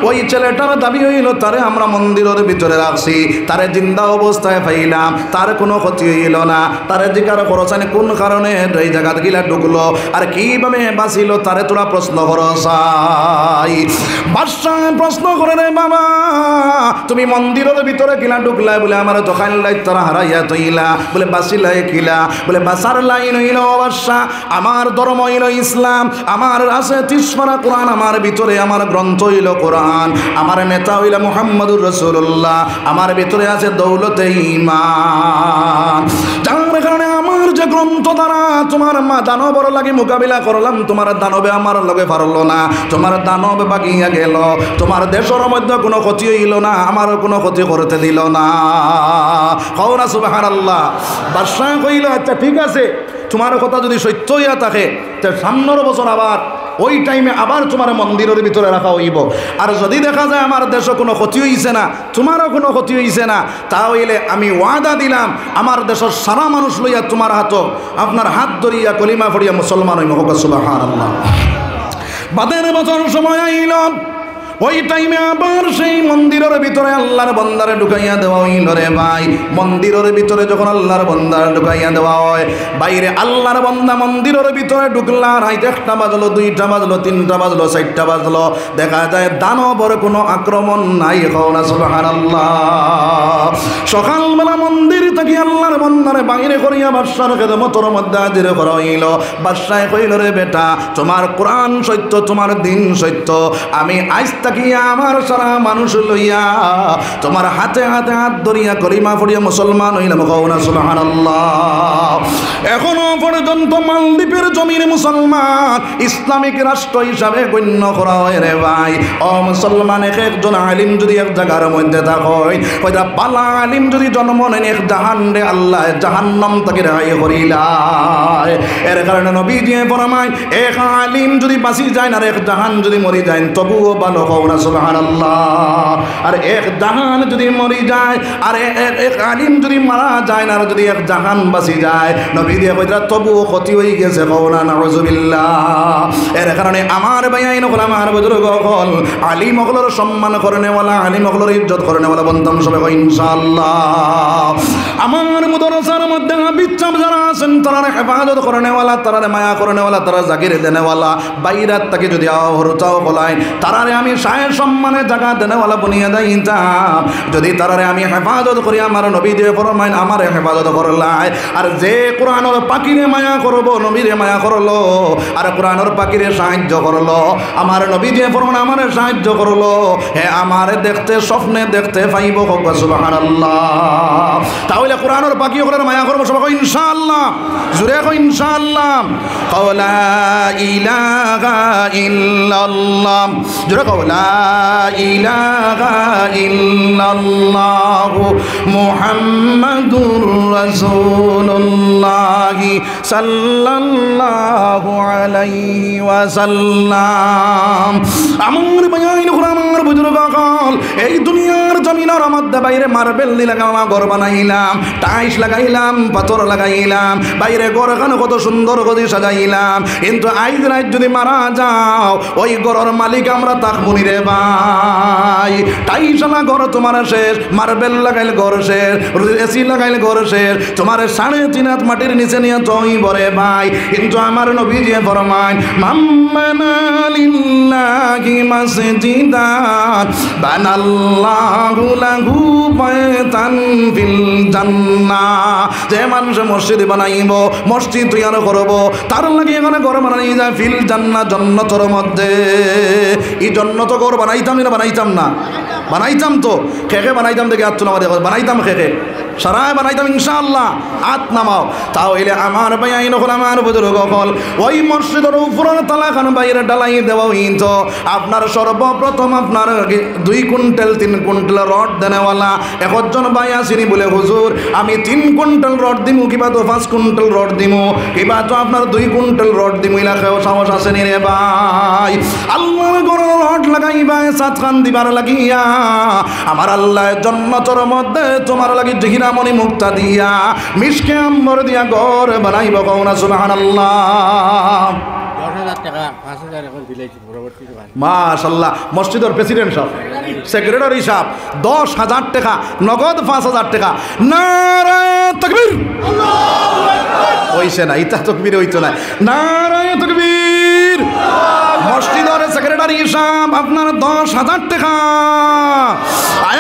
ওই ছেলেটার দাবি হইল তারে আমরা মন্দিরের ভিতরে রাখছি, তারে জিন্দা অবস্থায় পাইলাম, তার কোনো ক্ষতি হইল না। তারে জিজ্ঞার করছেন কোন কারণে এই জায়গা গিলা ঢুকলো আর কিভাবে বাঁচিল, তারে তোরা প্রশ্ন করছাই। বাদশা প্রশ্ন করে, রে বাবা, তুমি মন্দিরের ভিতরে কিলা ঢুকলাই? বলে আমার তো খাইল দায়িত্ব হারাইয়া তৈলা। বলে বাঁচিলাই কিলা? বলে বাঁচার লাইন হইল, বাদশা আমার ধর্ম হইল ইসলাম, আমার আছে 30 পারা কোরআন, আমার ভিতরে আমার গ্রন্থ হইল কোরআন, আমার নেতা হইল মুহাম্মদুর রাসূলুল্লাহ, আমার ভিতরে আছে দৌলতে ঈমান। যার কারণে আমার যে গ্রন্থ দ্বারা তোমার দানবর লাগে মোকাবিলা করলাম, তোমার দানবে আমার লগে পারল না, তোমার দানব বাগিয়া গেল, তোমার দেশের মধ্যে কোনো ক্ষতি হইল না, আমার কোনো ক্ষতি করতে দিল না। কও না সুবহানাল্লাহ। বাদশা কইল, আচ্ছা ঠিক আছে, তোমার কথা যদি সত্য হইয়া থাকে তো সামনের বছর আবার ওই টাইমে আবার তোমার মন্দিরের ভিতরে রাখা হইব। আর যদি দেখা যায় আমার দেশে কোনো ক্ষতি হইছে না, তোমারও কোনো ক্ষতি হইছে না, তাহলে আমি ওয়াদা দিলাম আমার দেশের সারা মানুষ লইয়া তোমার আপনার হাত ধরিয়া কলিমা পড়িয়া মুসলমান হইব। সুবহানাল্লাহ। বাদের বছর সময় আইল, ওই টাইমে আবার সেই মন্দিরের ভিতরে আল্লাহর বান্দারে ঢুকাইয়া দেওয়া হইল। রে ভাই, মন্দিরের ভিতরে যখন আল্লাহর বান্দারে ঢুকাইয়া দেওয়া হয়, বাইরে আল্লাহর বান্দা মন্দিরের ভিতরে ঢুকলা, রাইতে 1টা বাজলো, 2টা বাজলো, 3টা বাজলো, 4টা বাজলো, দেখা যায় দানবর কোনো আক্রমণ নাই। কও না সুবহানাল্লাহ। সকালবেলা মন্দির থেকে আল্লাহর বান্দারে বাইরে করিয়া বাদশার খেদমতের মধ্যে হাজির করা হইল। বাদশায় কইল, রে বেটা, তোমার কোরআন সত্য, তোমার দিন সত্য, আমি আজ আমার সারা মানুষ লইয়া তোমার হাতে হাতে হাত ধরিয়া কলিমা পড়িয়া মুসলমান হইলাম। কও না সুবহানাল্লাহ। এখনো পর্যন্ত মালদ্বীপের জমিনে মুসলমান ইসলামিক রাষ্ট্র হিসাবে গণ্য করা হয়। রে ভাই, ও মুসলমান, একজন আলিম যদি এক জায়গার মধ্যে থাকেন, ওইটা পালা আলিম যদি জন্ম নেন, এক জাহান্নে আল্লাহ জাহান্নাম থেকে রেহাই করিলায়। এর কারণে নবী দিয়ে ফরমায়, এক আলিম যদি বাঁচি যায় না, আর এক জাহান যদি মরি যায় তবুও ভালো। কও না সুবহানাল্লাহ। আর এক জাহান যদি মরি যায়, আর এক আলিম যদি মারা যায় না, আর যদি এক জাহান বাঁচি যায়, নবী দিয়ে কইরা তবুও ক্ষতি হয়ে গেছে। কও না নাউযুবিল্লাহ। এর কারণে আমার ভাইয়াইন হল, আমার বুজুর্গ হল, আলিম হলর সম্মান করেনেওয়ালা, আলিম হলর ইজ্জত করেনেওয়ালা বন্ধন সবাই ইনশাআল্লাহ। আমার মুদরসার মধ্যে বিচ্ছাপ যারা আছেন তারা হেফাজত করেনেওয়ালা, তারা মায়া করেনেওয়ালা, তারা জাগিরে দেনেওয়ালা, বাইরাত তাকে যদি হরচাও বলায় তারারে আমি সায়ের সম্মানে জায়গা দেনেওয়ালা বনিয়ে দিতাম। যদি তারারে আমি হেফাজত করি আমার নবী দিয়ে ফরমাইন আমার হেফাজত করলাই। আর যে কোরআনের পাখিরে মায়া করবো, নবীরে মায়া করলো আর কোরআনের পাখিরে সাহায্য করলো, আমার নবী দিয়ে ফরমান আমার সাহায্য করলো, হে আমার দেখতে স্বপ্নে দেখতে পাইব। সুবহানাল্লাহ। তাহলে কোরআনের পাখি ওগুলোর মায়া করবো সবাই ইনশাআল্লাহ, জুড়ে ইনশাআল্লাহ। লা ইলাহা ইল্লাল্লাহ, জুড়ে লা ইলাহা ইল্লাল্লাহ মুহাম্মাদুর রাসূলুল্লাহ সাল্লাল্লাহু আলাইহি ওয়াসাল্লাম। আমার বায়াইন আমার বুজুর্গ কাল এই দুনিয়ার জমিনের মধ্যে বাইরে মার্বেল লাগাম, ঘর বানাইলাম, টাইলস লাগাইলাম, পাথর লাগাইলাম, বাইরে ঘরখানে কত সুন্দর করে সাজাইলাম, কিন্তু আজ রাত যদি মারা যাও ওই ঘরের মালিক আমরা তাকবুনি রে ভাই। টাইলস ঘর তোমার শেষ, মার্বেল লাগাইল ঘর শেষ, এসি লাগাইল ঘর শেষ, তোমার 3.5 হাত মাটির নিচে নিয়ে চই বরে ভাই। কিন্তু আমার নবী যে ফরমান মাম্মানা লিল্লাহি মাসজিদান বানাল্লাহু লাহু বাইতান ফিল জান্নাহ, যে মানুষ মসজিদ বানাইব, মসজিদ তৈরি করব, তার লাগে এখানে ঘর বানাই যায় ফিল জান্নাহ, জান্নাতের মধ্যে। এই জান্নাত ঘর বানাইতাম না বানাইতাম না? বানাইতাম তো। খেকে বানাইতাম দেখে হাত তুলা বানাইতাম, খেকে সারায় বানাইতাম ইনশাআল্লাহ। হাত নামাও। তাহলে আমার ভাই আইন হল আমার বুজুর্গ হল ওই মসজিদের উপরের তালাখান বাইরে ডালাই দেওয়া হইত। আপনার সর্বপ্রথম আপনার 2 কুইন্টাল 3 কুইন্টাল রড দেনেওয়ালা একজন ভাই আসেনি বলে হুজুর আমি 3 কুইন্টাল রড দিমু, কিবা তো 5 কুইন্টাল রড দিমু, কিবা তো আপনার 2 কুইন্টাল রড দিমু, এলাকায় সাহস আসেনি রে ভাই। আল্লাহর ঘরে রড লাগাইবা সাত খান দিবার লাগিয়া আমার আল্লাহ জান্নাতের মধ্যে তোমার লাগি হিরামণি মুক্তা দিয়া মিশকে আম্বর দিয়া ঘর বানাইব। কওনা সুবহানাল্লাহ। 10,000 টাকা 5,000 এখন দিলেছি পরবর্তীতে মাশাআল্লাহ। মসজিদের প্রেসিডেন্ট সাহেব, সেক্রেটারি সাহেব 10,000 টাকা নগদ, 5,000 টাকা। নারায়ে তাকবীর। আল্লাহু আকবার। হইছে না, ইতা তাকবীর হইতো না। নারায়ে তাকবীর। মসজিদের সেক্রেটারি সাহেব আপনার 10,000 টাকা।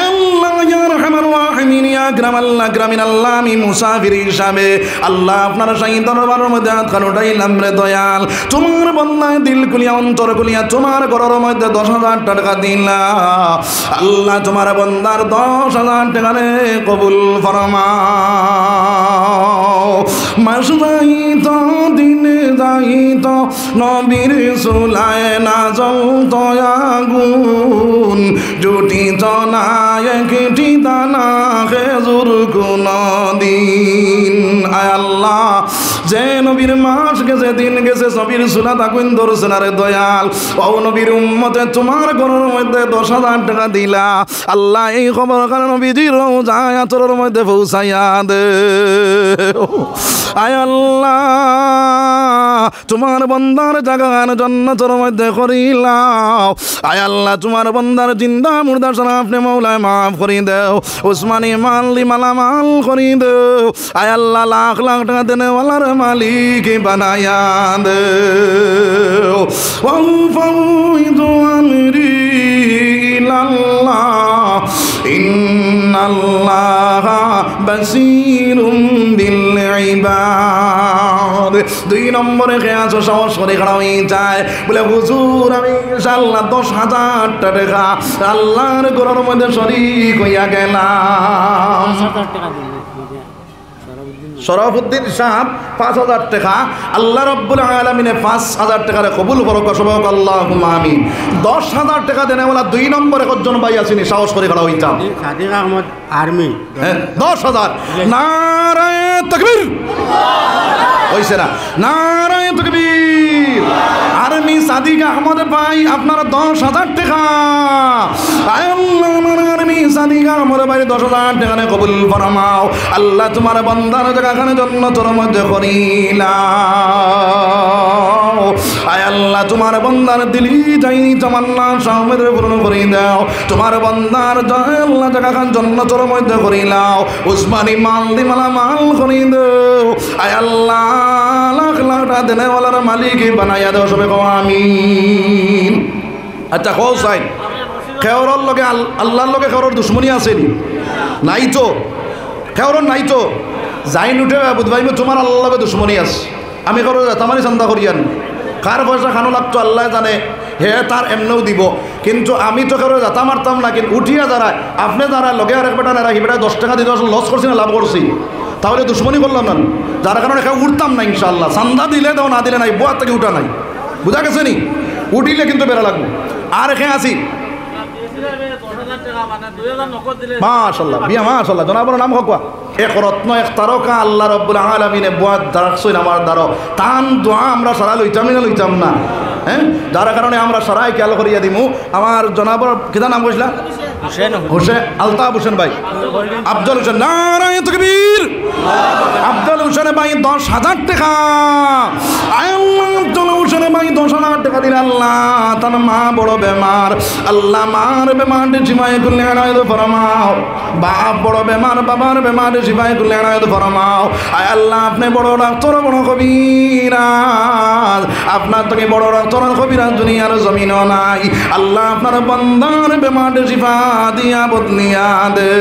আল্লাহ ইয়া রাহমান রাহিমিন ইয়া আকরামাল্লাহ আকরামিন আল্লাহ আমি মুসাফির হিসাবে আল্লাহ আপনার শাহী দরবারের মধ্যে হাত খান উঠাইলাম রে দয়াল। তোমার বন্দায় দিল কুলিয়া অন্তর কুলিয়া তোমার ঘরের মধ্যে 10,000 টাকা দিলাম। আল্লাহ তোমার বন্দার 10,000 টাকা রে কবুল ফরমাও। মাস যাইত দিন যাইত নবীর চুলায় না জ্বলত আগুন, জুটিত না একটি দানা খেজুর কোনদিন। আয় আল্লাহ যে নবীর মাস গেছে দিন গেছে নবীর চুলা আগুন ধরছে না রে দয়াল। ও নবীর উম্মতে তোমার ঘরের মধ্যে 10,000 টাকা দিলা। আল্লাহ এই খবর কারণ নবীজির রওজায় আতরের মধ্যে পৌঁছাইয়া দে। আয় আল্লাহ তোমার বন্দার জাগান জান্নাতের মধ্যে করিলাও। আয় আল্লাহ তোমার বন্দার জিন্দা মুর্দা সারা আপনি মৌলায় মাফ করি দেও, উসমানী মালি মালামাল করি দেও। আয় আল্লাহ লাখ লাখ টাকা দেনেওয়ালার মালিক বানায়া দেও। ওয়াফাউযু আমরি ইলাল্লাহ ইন্নাল্লাহা বাসীরুম বিল ইবাদ। 2 নম্বরে খেয়াছো সাহস করে খাড়া হয়ে যায় বলে হুজুর আমি ইনশাআল্লাহ 10,000 টাকা আল্লাহর ঘরের মধ্যে শরীক হইয়া গেলাম। শরফুদ্দিন সাহেব 5,000 টাকা আল্লাহ রাব্বুল আলামিনে 5,000 টাকারে কবুল করুক সবাই আল্লাহুম্মা আমিন। 10,000 টাকা দেনেওয়ালা 2 নম্বরে কতজন ভাই আছেনি সাহস করে খাড়া হইতাম? সাদিক আহমদ আর্মি 10,000। নারায়ে তাকবীর। হইছে না? নারায়ে তাকবীর। আর্মি সাদিক আহমদ ভাই আপনার 10,000 টাকা। আল্লাহ আর্মি সাদিক আহমদ ভাই 10,000 টাকা কবুল ফরমাও। আল্লাহ তোমার বান্দার জায়গাখানে জান্নাতের মধ্যে করিলাও। আয় আল্লাহ তোমার বন্দার দিলি যাইনি তামান্না সামেদের পূরণ করে দাও তোমার বন্দার আল্লাহ জায়গা খান জান্নাতের মধ্যে করিলাও উসমানী মাল দি মালা মাল করে দাও আয় আল্লাহ লাখ লাখ টাকা দেনেওয়ালার মালিক বানাইয়া দাও সবে কও আমিন আচ্ছা কও সাই খেওরর লগে আল্লাহর লগে খেওরর দুশ্মনী আসেনি নাই তো খেওরর নাই তো যাই নুঠে বুধবাই তোমার আল্লাহর লগে দুশ্মনী আছে আমি করো তামারি চিন্তা করিয়ান কার পয়সা খানো লাগতো আল্লাহ জানে হে তার এমনেও দিব কিন্তু আমি তো কারো যাতা মারতাম না কিন্তু উঠিয়া দাঁড়ায় আপনি দাঁড়ায় লগে আর এক বেটা না রাখি বেটা 10 টাকা দিতে লস করছি না লাভ করছি তাহলে দুশ্মনী করলাম না যার কারণে কেউ উঠতাম না ইনশাআল্লাহ চান্দা দিলে দাও না দিলে নাই বোয়ার থেকে উঠা নাই বুঝা গেছে নি উঠিলে কিন্তু বেড়া লাগবে আর এখানে আসি মাশাআল্লাহ বিয়া মাশাআল্লাহ জনাবর নাম হক এক রত্ন এক তারকা আল্লাহ রাব্বুল আলামিনে বুয়াত দারাকছই আমার দ্বারা তান দোয়া আমরা সারা লইতাম না হ্যাঁ যার কারণে আমরা সারাই খেয়াল করিয়া দিমু আমার জনাবর কিতা নাম কইছিলা হোসেন আলতাফ হোসেন ভাই আফজল হোসেন নারায়ে তাকবীর আফজল হোসেন ভাই 10,000 টাকা আল্লাহ আফজল হোসেন ভাই 10,000 টাকা দিলেন আল্লাহ তার মা বড় বেমার আল্লাহ মার বেমারটি জিমায়ে করলে আনায়ত ফরমাও বাপ বড় বেমার বাবার বেমারটি জিমায়ে করলে আনায়ত ফরমাও আয় আল্লাহ আপনি বড় ডাক্তার বড় কবিরাজ আপনার থেকে বড় ডাক্তার কবিরাজ দুনিয়ার জমিনও নাই আল্লাহ আপনার বান্দার বেমারটি শিফা দিয়া বদলিয়া দে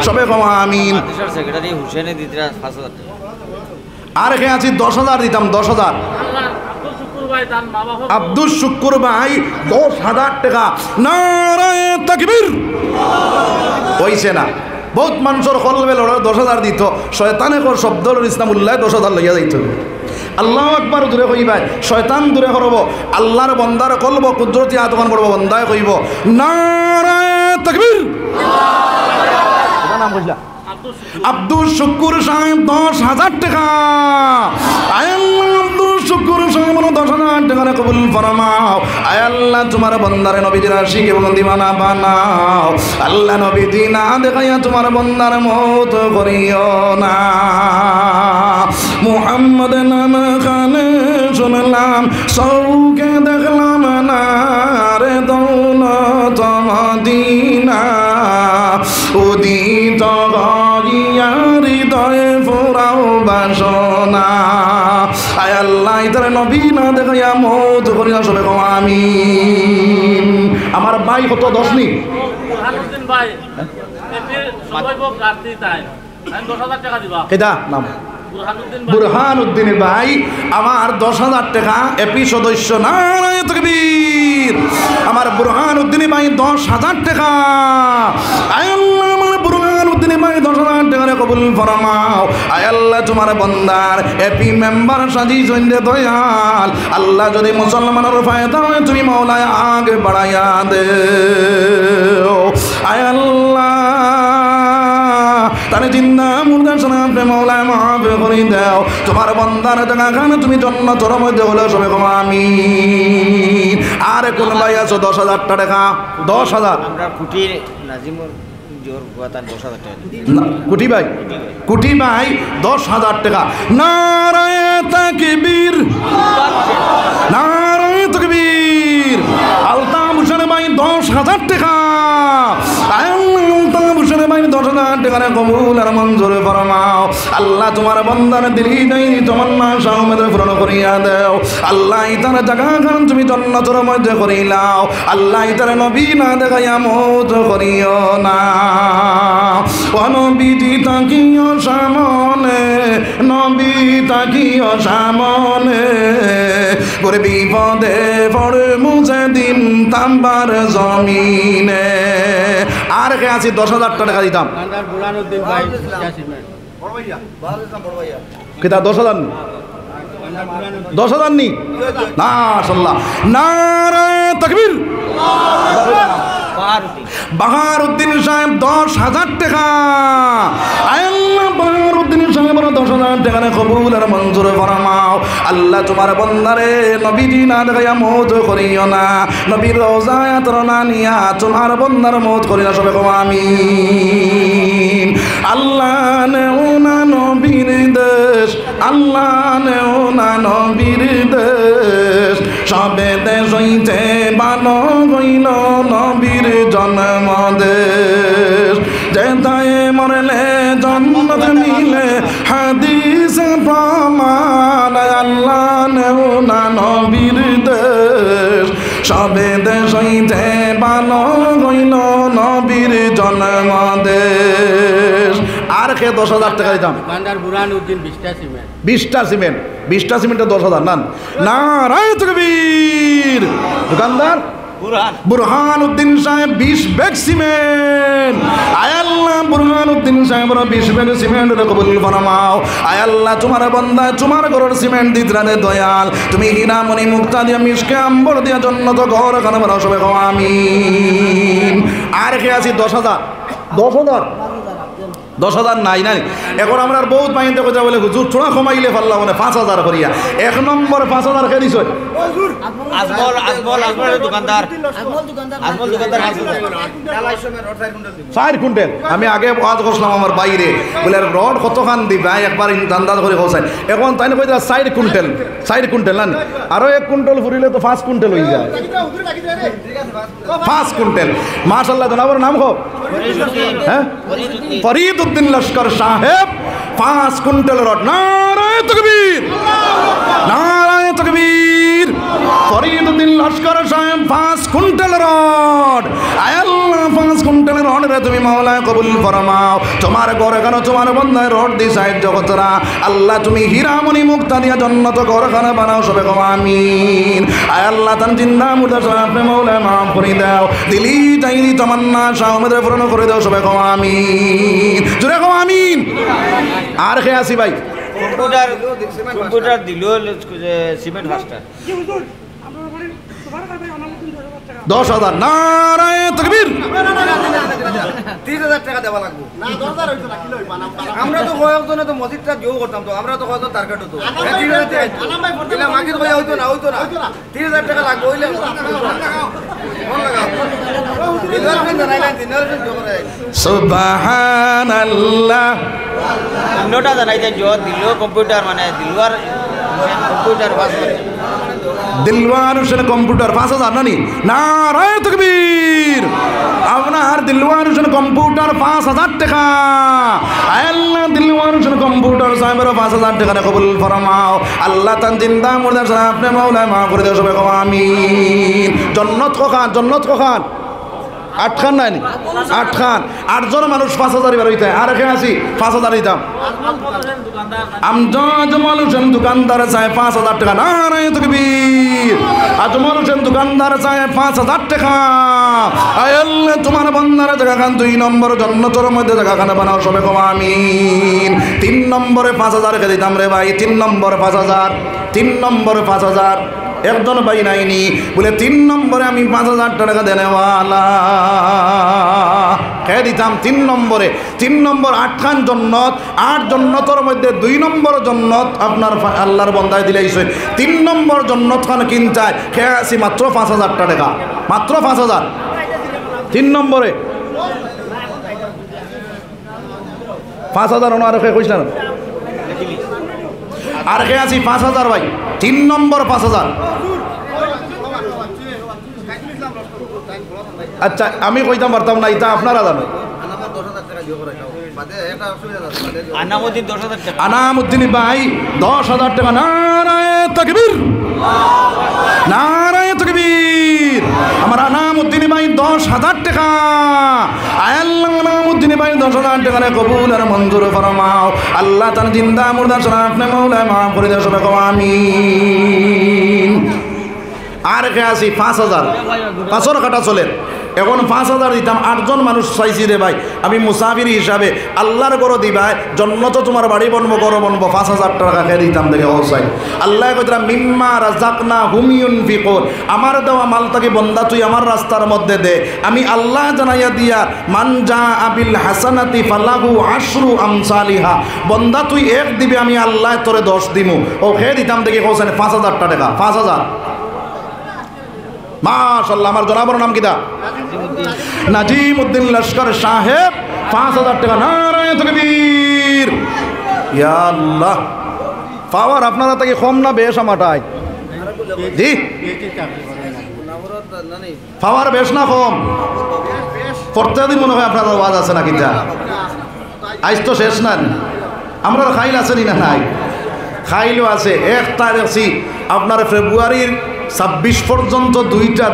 সবে কম আমিন সেক্রেটারি হুসেনে দিতে 5,000 টাকা আর কে আছি 10,000 দিতাম 10,000 আব্দুল শুকুর ভাই 10,000 টাকা নারায়ে তাকবীর হইছে না বহুত মানুষের কলবে লড়া 10,000 দিত শয়তানে কর শব্দর ইসলামুল্লাহ 10,000 লইয়া যাইত আল্লাহু আকবার দূরে কইবাই শয়তান দূরে করব আল্লাহর বান্দার কলব কুদরতি আতকান করব বান্দায় কইব নারায়ে তাকবীর নাম কইলা আব্দুল শুকুর সাহেব 10,000 টাকা আব্দুল শুকুর সাহেব 10,000 টাকা কবুল ফরমাও আয় আল্লাহ তোমার বান্দারে নবীদের আশিক এবং দিওয়ানা বানাও আল্লাহ নবী দিনা দেখাইয়া তোমার বান্দার মওত করিও না মুহাম্মদ নাম খানে শুনলাম সৌকে দেখলাম না রে দৌলত মদিনা উদিত হৃদয়ে ফুরাও বাসনা আয় আল্লাহ ইতারে নবী না দেখাইয়া মওত করিয়া সবে কও আমিন আমার ভাই কত 10 নি ভাই সবাই বক কাটতি তাই আমি 10,000 টাকা দিবা কেডা নাম বুরহানুদ্দিন ভাই আমার 10,000 টাকা এপি সদস্য নারায়ে তাকবীর আমার বুরহানুদ্দিন ভাই 10,000 টাকা আয় আল্লাহ আমার বুরহানুদ্দিন ভাই 10,000 টাকা কবুল ফরমাও আয় আল্লাহ তোমার বান্দার এপি মেম্বার সাজি জইন্দে দয়াল আল্লাহ যদি মুসলমানের ফায়দা হয় তুমি মাওলায় আগে বাড়াইয়া দে আয় আল্লাহ তারে জিন্দা মুর্দা শনাবে মাওলায় মাফ করে দাও তোমার বান্দার জায়গা খানে তুমি জান্নাতের মধ্যে হলো সবে কও আমিন আর কোন ভাই আছো 10,000 টাকা 10,000 আমরা কুটির নাজিমুর জোর গোয়াতান 10,000 টাকা কুটি ভাই 10,000 টাকা নারায়ে তাকবীর নারায়ে তাকবীর আলতাফ হোসেন ভাই 10,000 টাকা আল্তাফ হোসেন ভাই 10,000 টাকা কবুল আর মঞ্জুর ফরমাও আল্লাহ তোমার বান্দার দিলি দাইনি তামান্না সামেদের পূরণ করিয়া দাও আল্লাহ ইতার জায়গা খান তুমি জান্নাতের মধ্যে করিলাও আল্লাহ ইতার নবী না দেখাইয়া মওত করিও না ও নবীজি তাকিও সামনে নবী তাকিও সামনে করে বিপদে পড়ে মুছে দিন তাম্বার জমিনে আর কে আছি 10,000 টাকা দিতাম কিতা 10,000 নি মাশাআল্লাহ নারায়ে তাকবীর বাহারউদ্দিন সাহেব 10,000 টাকা আল্লাহ বাহারউদ্দিন সাহেব 10,000 টাকা কবুল আর মঞ্জুর ফরমাও আল্লাহ তোমার বান্দারে নবীজি না দেখাইয়া মওত করিও না নবীর রওজায় আতরনা নিয়া তোমার বান্দার মওত করিও না সবে কও আমিন আল্লাহ নেও না নবীর দেশ আল্লাহ নেও না নবীর দেশ হইতে বানো হইল নবীর জন্ম দেশ যেথায় মরলে জন্নত মিলে হাদিস প্রমাণ আল্লাহ নেও না নবীর দেশ সবে দেশ হইতে বানো হইল নবীর জন্ম দেশ আর খে 10,000 টাকা দিতাম দোকানদার বুরহান উদ্দিন 20টা সিমেন্ট 20টা সিমেন্টে 10,000 নান নারায়ে তাকবীর দোকানদার বুরহান উদ্দিন সাহেব 20 ব্যাগ সিমেন্ট আয় আল্লাহ বুরহান উদ্দিন সাহেবের 20 ব্যাগ সিমেন্ট কবুল ফরমাও আয় আল্লাহ তোমার বান্দা তোমার ঘরের সিমেন্ট দিতরানে দয়াল তুমি হীরা মণি মুক্তা দিয়া মিশকে আম্বর দিয়া জান্নাত ঘর খানা বানাও সবে কও আমিন আর কে আছে 10,000 নাই নাই এখন আমরা বহুত পাইতে কথা বলে হুজুর থোড়া কমাইলে পারলাম মানে 5,000 করিয়া 1 নম্বর 5,000 কে দিছ আজমল দোকানদার 4 কুইন্টাল আমি আগে ওয়াজ করলাম আমার বাইরে বলে রড কতখান দিবা একবার দান্দাজ করে কইছেন এখন তাই না কইরা 4 কুইন্টাল না আরো 1 কুইন্টাল ফুরিলে তো 5 কুইন্টাল হই যায় 5 কুইন্টাল মাশাআল্লাহ জনাবের নাম কো হ্যাঁ ফরিদউদ্দিন লস্কর সাহেব 5 কুইন্টাল রড নারায়ে তাকবীর নারায়ে তাকবীর ফরিদউদ্দিন লস্কর সাহেব 5 কুইন্টাল রড আয় আল্লাহ 5 কুইন্টাল রড রে তুমি মাওলা কবুল ফরমাও তোমার ঘরে কেন তোমার বন্দায় রড দি সাহায্য করতরা আল্লাহ তুমি হীরামণি মুক্তা দিয়া জান্নাত ঘরখানা বানাও সবে কও আমিন আয় আল্লাহ তান জিন্দা মুর্দা সাহেব মাওলা মাফ করে দাও দিলি চাইনি তামান্না শাহমেদের পূরণ করে দাও সবে কও আমিন জোরে কও আমিন আর কে আসি ভাই কম্পিউটার দিল সিমেন্ট ফাস্টার 10,000 নারায়ে তাকবীর 30,000 টাকা দেওয়া লাগবে না দরকার হইতো না কি লই আমরা তো কয়েকজনে তো মসজিদটা দিও করতাম তো আমরা তো কয়েকজন টার্গেট হতো 30,000 টাকা দিলাম মাকে কই হইতো না 30,000 টাকা লাগবে হইলে ফোন লাগাও দিলার ফোন জানাইলেন দিনার ফোন জোরে সুবহানাল্লাহ নোটা জানাইতেন যে দিল কম্পিউটার মানে Dilwar computer bus Dilwar Hossain computer 5,000 নানি নারায়ে তাকবীর আপনার দিলওয়ার হোসেন কম্পিউটার 5,000 টাকা আল্লাহ দিলওয়ার হোসেন কম্পিউটার সাহেবের 5,000 টাকা কবুল ফরমাও আল্লাহ তান জিন্দা মুর্দা সাহেব আপনি মাওলা মাফ করে দাও সবাই কও আমিন জান্নাত কোখান 8 খান নাই 8 খান 8 জন মানুষ 5,000 বার হইতে আর এখানে আছি 5,000 দিতাম আজমল হোসেন দোকানদার চায় 5,000 টাকা নারায়ে তাকবীর আজমল হোসেন দোকানদার চায় 5,000 টাকা আয় আল্লাহ তোমার বান্দার জায়গা খান 2 নম্বর জান্নাতের মধ্যে জায়গা খান বানাও সবে কও আমিন 3 নম্বরে 5,000 কে দিতাম রে ভাই 3 নম্বর 5,000 একজন ভাই নাইনি বলে 3 নম্বরে আমি 5,000 টাকা দেনেওয়ালা কে দিতাম 3 নম্বরে 3 নম্বর 8 খান জন্নত 8 জন্নতর মধ্যে 2 নম্বর জন্নত আপনার আল্লাহর বন্দায় দিলাইছে 3 নম্বর জন্নত খান কিনতায় কে আসি মাত্র 5,000 টাকা মাত্র 5,000 3 নম্বরে 5,000 ওনার কে কইছ না আর কে আছি 5,000 ভাই 3 নম্বর 5,000 আচ্ছা আমি কইতাম পারতাম না এটা আপনারা জানেন আনামউদ্দিন ভাই 10,000 টাকা নারায়ে তাকবীর নারায়ে তাকবীর আমার আনামউদ্দিন ভাই 10,000 টাকা আল্লাহ আনামউদ্দিন ভাই 10,000 টাকা কবুল আর মঞ্জুর ফরমাও আল্লাহ তাআলা জিন্দা মুর্দা সাহেব আপনি মাওলা মাফ করে দাও সবাই কও আমিন আর কে আসি 5,000 500 কাটা চলে এখন 5,000 দিতাম 8 জন মানুষ চাইছি রে ভাই আমি মুসাফির হিসাবে আল্লাহর গরো দিবাই জন্নত তোমার বাড়ি বনবো গরো বনবো 5,000 টাকা খেয়ে দিতাম দেখে হোসাই আল্লাহ কইতরা মিম্মা রাযাকনা হুম ইউনফিকুন আমার দেওয়া মালটাকে বন্দা তুই আমার রাস্তার মধ্যে দে আমি আল্লাহ জানাইয়া দিয়া মান জা আবিল হাসানাতি ফালাহু আশরু আমসালিহা বন্দা তুই 1 দিবি আমি আল্লাহ তোরে 10 দিমু ও খেয়ে দিতাম দেখে হোসেন 5,000 টাকা 5,000 মাশাআল্লাহ আমার জনাবর নাম কিদা নাজিমউদ্দিন লস্কর সাহেব 5,000 টাকা নারায়ে তাকবীর ইয়া আল্লাহ পাওয়ার আপনারা থেকে কম না বেশ আমাটাই জি পাওয়ার বেশ না কম? প্রত্যেকদিন মনে হয় আপনার ওয়াজ আছে নাকি? যা আজ তো শেষ না, আমরা খাইল আছে না? নাই, খাইলও আছে। একটা দেখছি আপনার ফেব্রুয়ারির 26 পর্যন্ত দুইটা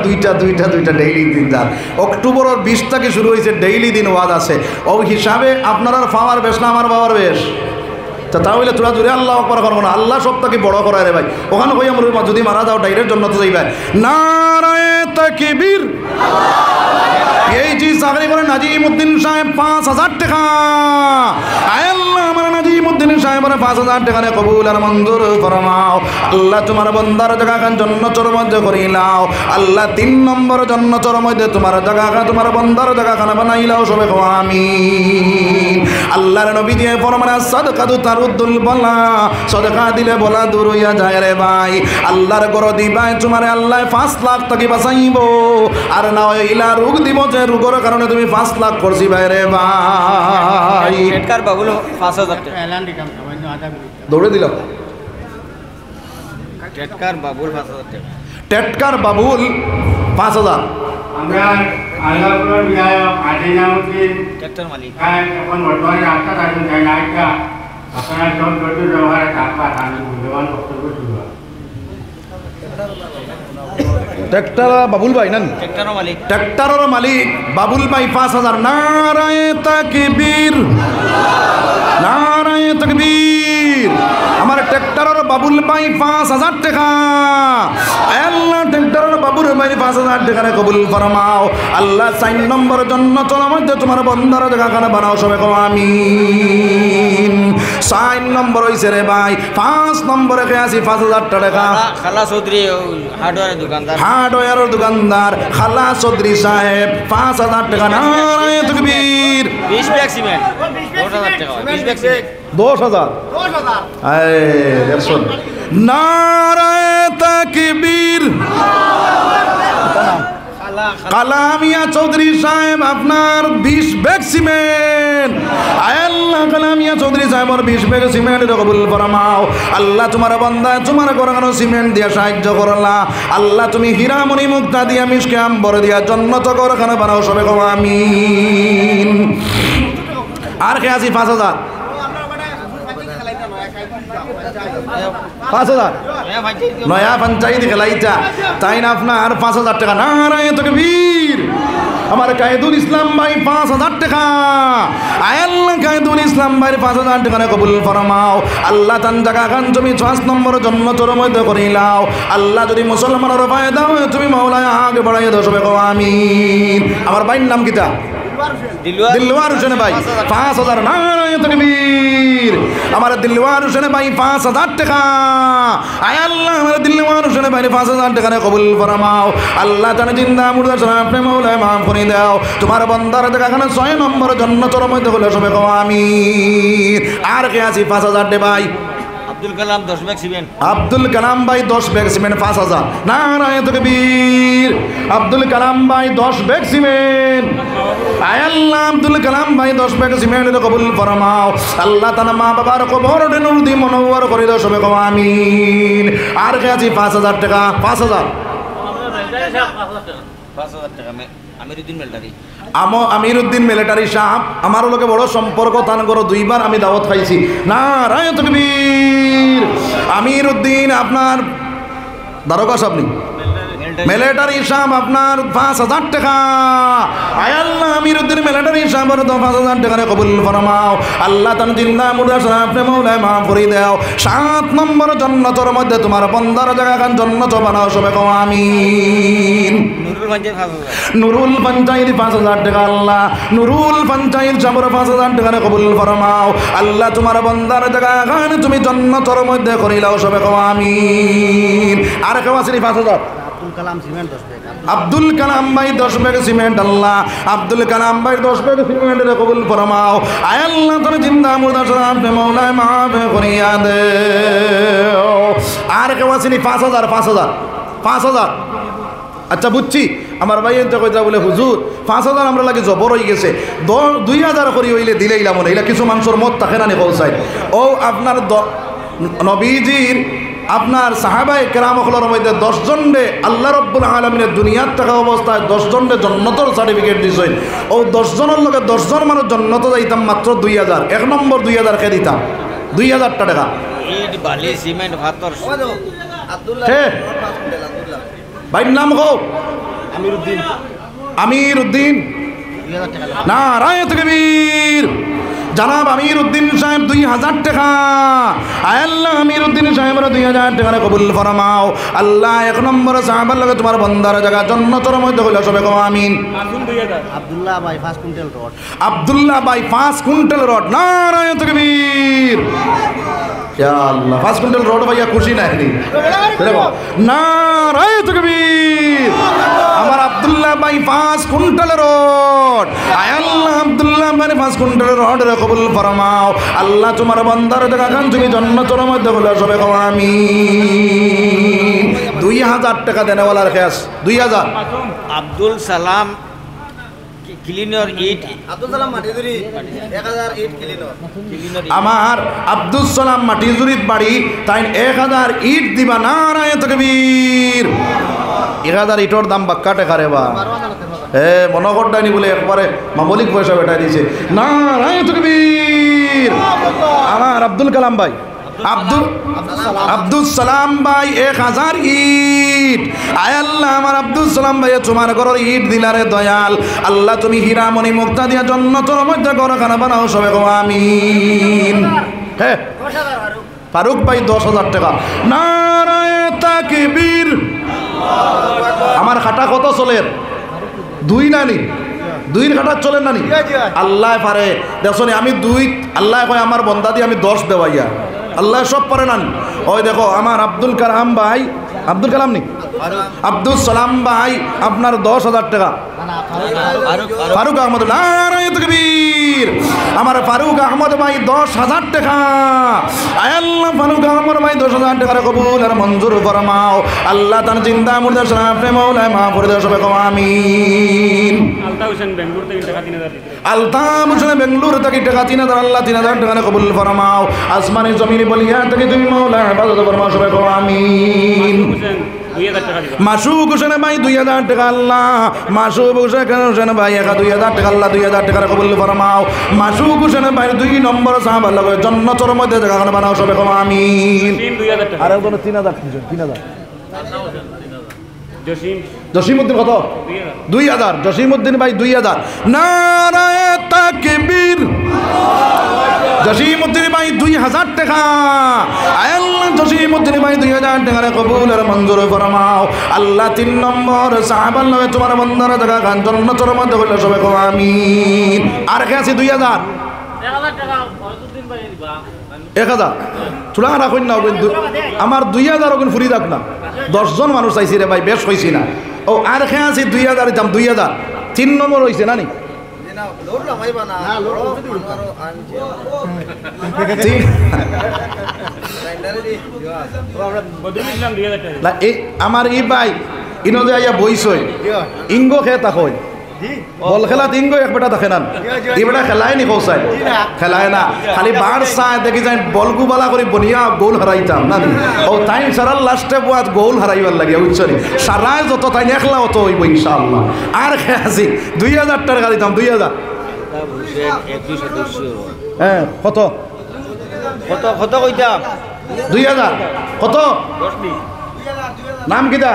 ডেইলি দিন যান। অক্টোবরের 20 থেকে শুরু হয়েছে, ডেইলি দিন ওয়াজ আছে। ও হিসাবে আপনার পাওয়ার বেশ না আমার পাওয়ার বেশ? তা তাহলে তোরা জুড়ে আল্লাহ আকবার করবো না? আল্লাহ সবটাকে বড় করায় রে ভাই। ওখানে কই আমার যদি মারা যাও ডাইরেক্ট জন্নত যাইবে। নারায়ে তাকবীর। এই যে চাকরি করে নাজিমউদ্দিন সাহেব 5000 টাকা। আয় আল্লাহ আমার নাজিমউদ্দিন সাহেবের 5000 টাকা কবুল আর মঞ্জুর ফরমাও। আল্লাহ তোমার বান্দার জায়গা জান্নাতের মধ্যে করিলাও। আল্লাহ 3 নম্বর জান্নাতের মধ্যে তোমার জায়গা, তোমার বান্দার জায়গা খানা বানাইলাও। সবে কও আমিন। আল্লাহর নবী দিয়ে ফরমান সাদকাতু তারুদ্দুল বালা। সাদকা দিলে বলা দূর হইয়া যায় রে ভাই। আল্লাহর ঘর দিবাই তোমারে আল্লাহ 5 লাখ টাকা বাঁচাইবো। আর না হইলা রোগ দিব, যে রোগের কারণে তুমি 5 লাখ করছি ভাই রে ভাই। টেটকার বাবুল 5000 টাকা এলান দিতাম সামান্য আধা মিনিট দৌড়ে দিল। টেটকার বাবুল 5000 টাকা। টেটকার বাবুল 5000। আমরা আল্লাহর বিধায়ক আজিনাউদ্দিন ট্রাক্টর মালিক এখন বর্তমানে রাস্তা কাটুন যায় না। একটা আপনার সব জটিল ব্যবহারে থাকবা আমি মূল্যবান বক্তব্য শুরু। ট্রাক্টর বাবুল ভাই না? ট্রাক্টর মালিক, ট্রাক্টরের মালিক বাবুল ভাই 5000। নারায়ে তাকবীর, নারায়ে তাকবীর। আমার ট্রাক্টরের বাবুল ভাই 5000 টাকা। আল্লাহ ট্রাক্টরের বাবুল ভাই 5000 টাকা কবুল ফরমাও। আল্লাহ 4 নম্বর জান্নাতের মধ্যে তোমার বান্দার জায়গা বানাও। সবে কও আমিন। 4 নম্বর হইছে রে ভাই। 5 নম্বরে কে আছে 5000 টাকা। খালা চৌধুরী হার্ডওয়্যারের দোকানদার, হার্ডওয়্যারের দোকানদার খালা চৌধুরী সাহেব 5000 টাকা। নারায়ে তাকবীর। 20 ব্যাগ সিমেন্ট 10000 টাকা। 20 ব্যাগ সিমেন্ট 10000। এই দেখুন, নারায়ে তাকবীর। কালামিয়া চৌধুরী সাহেব আপনার 20 ব্যাগ সিমেন্ট। আল্লাহ কালামিয়া চৌধুরী সাহেবের 20 ব্যাগ সিমেন্ট কবুল ফরমাও। আল্লাহ তোমার বান্দা তোমার ঘরে সিমেন্ট দিয়া সাহায্য করলা। আল্লাহ তুমি হীরামণি মুক্তা দিয়া মিশকে আম্বর দিয়া জান্নাত ঘরখানা বানাও। সবে কও আমিন। আর কে আছে 5000? 5000 নয়া পঞ্চায়েত খেলাইতা তাই না আপনার 5000 টাকা। নারায়ে তাকবীর। আমার কায়েদুল ইসলাম ভাই 5000 টাকা। আল্লাহ কায়েদুল ইসলাম ভাই 5000 টাকা কবুল ফরমাও। আল্লাহ তান জায়গা খান তুমি 5 নম্বর জান্নাতের মধ্যে করিলাও। আল্লাহ যদি মুসলমানের ফায়দা হয় তুমি মাওলায় আগে বাড়াইয়া দাও। সবে কও আমিন। আমার ভাইয়ের নাম কিটা? দিলওয়ার হোসেন ভাই 5000। নারায়ে তাকবীর। আমার দিলওয়ার হোসেন ভাই 5000 টাকা। আয় আল্লাহ আমার দিলওয়ার হোসেন ভাই 5000 টাকা কবুল ফরমাও। আল্লাহ তাআলা জিন্দা মুর্দা সারা আপনি মাওলায় মাফ করে দাও। তোমার বান্দার জায়গাখানে 6 নম্বর জান্নাতের মধ্যে হলো। সবে কও আমিন। আর কে আছে 5000 টাকা ভাই? Abdul Kalam 10 bag cement. আব্দুল কালাম ভাই 10 ব্যাগ সিমেন্ট 5000। নারায়ে তাকবীর। আব্দুল কালাম ভাই 10 ব্যাগ সিমেন্ট। আয় আল্লাহ আব্দুল কালাম ভাই 10 ব্যাগ সিমেন্ট কবুল ফরমাও। আল্লাহ তাআলা মা বাবার কবর নূর দিয়ে মনোওয়ার করে দাও। সবে কও আমিন। আর কে আছে 5000 টাকা? 5000 টাকা আমিরউদ্দিন মিলিটারি। আমিরউদ্দিন মিলিটারি সাহেব আমার লোকে বড় সম্পর্ক। তান করো 2 বার আমি দাওয়াত খাইছি। নারায়ে তাকবীর। আমিরউদ্দিন আপনার দারোগা সাহেব নি মিলিটারি সাহেব আপনার 5000 টাকা। আয় আল্লাহ আমিরউদ্দিন মিলিটারি সাহেবের 5000 টাকা কবুল ফরমাও। আল্লাহ তান জিন্দা মুর্দা সারা আপনি মাওলায় মাফ করে দাও। 7 নম্বর জান্নাতের মধ্যে তোমার বান্দার জায়গা খান জান্নাত বানাও। সবে কও আমিন। নুরুল পঞ্চায়েত 5000 টাকা। আল্লাহ নুরুল পঞ্চায়েত সাহেবের 5000 টাকা কবুল ফরমাও। আল্লাহ তোমার বান্দার জায়গা খান তুমি জান্নাতের মধ্যে করিলাও। সবে কও আমিন। আর কেউ আছে 5000? Abdul Kalam cement 10 bag. আব্দুল কালাম ভাই 10 ব্যাগ সিমেন্ট। আল্লাহ আব্দুল কালাম ভাই 10 ব্যাগ সিমেন্ট কবুল ফরমাও। আয় আল্লাহ তুমি জিন্দা মুর্দা সারা আপনি মাওলায় মাফ করিয়া দেও। আর কেউ আছে 5000? 5000। আচ্ছা বুঝছি। আমার ভাই এনতে কইতা বলে হুজুর 5000 আমরা লাগে জবর হয়ে গেছে, 2000 করি হইলে দিলেইলাম না। এলা কিছু মানুষের মত থাকে না নি কৌসাই। ও আপনার নবীজির আপনার সাহাবায়ে কেরামগুলোর মধ্যে 10 জনরে আল্লাহ রাব্বুল আলামিনের দুনিয়ার থাকা অবস্থায় 10 জনরে জান্নাতের সার্টিফিকেট দিছেন। ও 10 জনের লগে 10 জন মানুষ জান্নাতে যাইতাম মাত্র 2000। এক নম্বর 2000 কে দিতাম 2000 টাকা। ইট বালি সিমেন্ট পাথর আব্দুল্লাহ হে আব্দুল্লাহ ভাইয়ের নাম কও। আমিরউদ্দিন আমিরউদ্দিন 2000 টাকা নারায়ে তাকবীর। জনাব আমিরউদ্দিন সাহেব 2000 টাকা। আল্লাহ আমিরউদ্দিন সাহেবের 2000 টাকা কবুল ফরমাও। আল্লাহ এক নম্বর সাহাবার লগে তোমার বান্দার জায়গা জান্নাতের মধ্যে হইলো সবে কও আমিন। আব্দুল্লাহ ভাই 5 কুইন্টাল রড আব্দুল্লাহ ভাই 5 কুইন্টাল রড। নারায়ে তাকবীর। ইয়া আল্লাহ 5 কুইন্টাল রড ভাইয়া খুশি নাই দেখো। নারায়ে তাকবীর। আমার আব্দুল্লাহ ভাই 5 কুইন্টাল রড। আয় আল্লাহ আব্দুল্লাহ ভাই 5 কুইন্টাল রড রে কবুল ফরমাও। আল্লাহ তোমার বান্দার জায়গা খান তুমি জান্নাতের মধ্যে হলো সবে কও আমিন। 2000 টাকা দেনেওয়ালার খেস 2000। আব্দুল সালাম ক্লিনার ইট আব্দুল সালাম মাটিজুরি 1000 ইট ক্লিনার আমার আব্দুল সালাম মাটিজুরিত বাড়ি তাই 1000 ইট দিবা। নারায়ে তাকবীর। 1000 ইটর দাম বাক্কা টাকা রে বা মনে করতানি বলে একবারে মামলিক পয়সা বেটাই দিছে। নারায়ে তাকবীর। আমার আব্দুল কালাম ভাই আব্দুল সালাম ভাই 1000 ইট। আয় আল্লাহ আমার আব্দুল সালাম ভাই তোমার ঘরের ইট দিলারে দয়াল। আল্লাহ তুমি হীরামণি মুক্তা দিয়া জান্নাতের মধ্যে ঘরখানা বানাও সবে কও আমিন। হ্যাঁ ফারুক ভাই 10,000 টাকা। নারায়ে তাকবীর। আমার খাটা কত চলের 2 নানি 2 খাটা চলেন নানি আল্লাহ পারে দেখছনি আমি 2 আল্লাহ কয় আমার বন্দা দিয়ে আমি 10 দেওয়াইয়া আল্লাহ সব পারে নানি। ওই দেখো আমার আব্দুল কালাম ভাই আব্দুল কালাম নি আব্দুল সালাম ভাই আপনার 10,000 টাকা। ফারুক আহমদ। নারায়ে তাকবীর। আমার ফারুক আহমদ ভাই 10,000 টাকা। আয় আল্লাহ ফারুক আহমদ ভাই 10,000 টাকা কবুল আর মঞ্জুর ফরমাও। আল্লাহ তার জিন্দা মুর্দা শরীফে মাওলানা মাহফুজ সবে কও আমিন। আলতাফ হোসেন বেঙ্গলুরু থেকে টাকা 3000 আল্লাহ 3000 টাকা কবুল ফরমাও। আসমানি জমিনে বলিয়া থেকে তুমি মাওলা ইবাদত ফরমাও সবে কও আমিন। মাসুক হোসেন ভাই 2000 টাকা আল্লাহ মাসুক হোসেন ভাই 2000 টাকা আল্লাহ 2000 টাকা কবুল ফরমাও। মাসুক হোসেন ভাই 2 নম্বর সাহাবার লগে জান্নাতের মধ্যে জায়গা বানাও সবে কও আমিন। আর একজন 3000 3000 জসিমউদ্দিন কত 2000 জসিমউদ্দিন ভাই 2000। নারায়ে তাকবীর। জসিমউদ্দিন ভাই 2000 টাকা। আল্লাহ জসিমউদ্দিন ভাই 2000 টাকা কবুল আর মঞ্জুর ফরমাও। আল্লাহ 3 নম্বর সাহাবার লগে তোমার বান্দার জায়গা খান জান্নাতের মধ্যে হইলো সবে কও আমিন। আর কে আছে 2000 টাকা 1000 চুলা রাখুন না কিন্তু আমার 2000 ওগুন ফুরি থাক না 10 জন মানুষ চাইছি রে ভাই বেশ হয়েছি না। ও আর খেয়ে আছি 2000 দিতাম 2000 3 নম্বর হয়েছে না নি আমার ই ভাই ইনো যে আইয়া বইছই ইঙ্গো খেয়ে তাকই বল খেলা তিনগো এক বেটা দেখে না এই বেটা খেলায় নি কৌসাই খেলায় না খালি বার চায় দেখি যাই বলগু বালা করে বনিয়া গোল হারাইতাম না ও তাই সারাল লাস্টে বুয়াত গোল হারাইবার লাগে বুঝছনি সারায় যত তাই একলা অত হইব ইনশাআল্লাহ। আর খেয়ে আছি 2000 টাকা দিতাম 2000 হ্যাঁ কত কত কত কইতাম 2000 কত নাম কিটা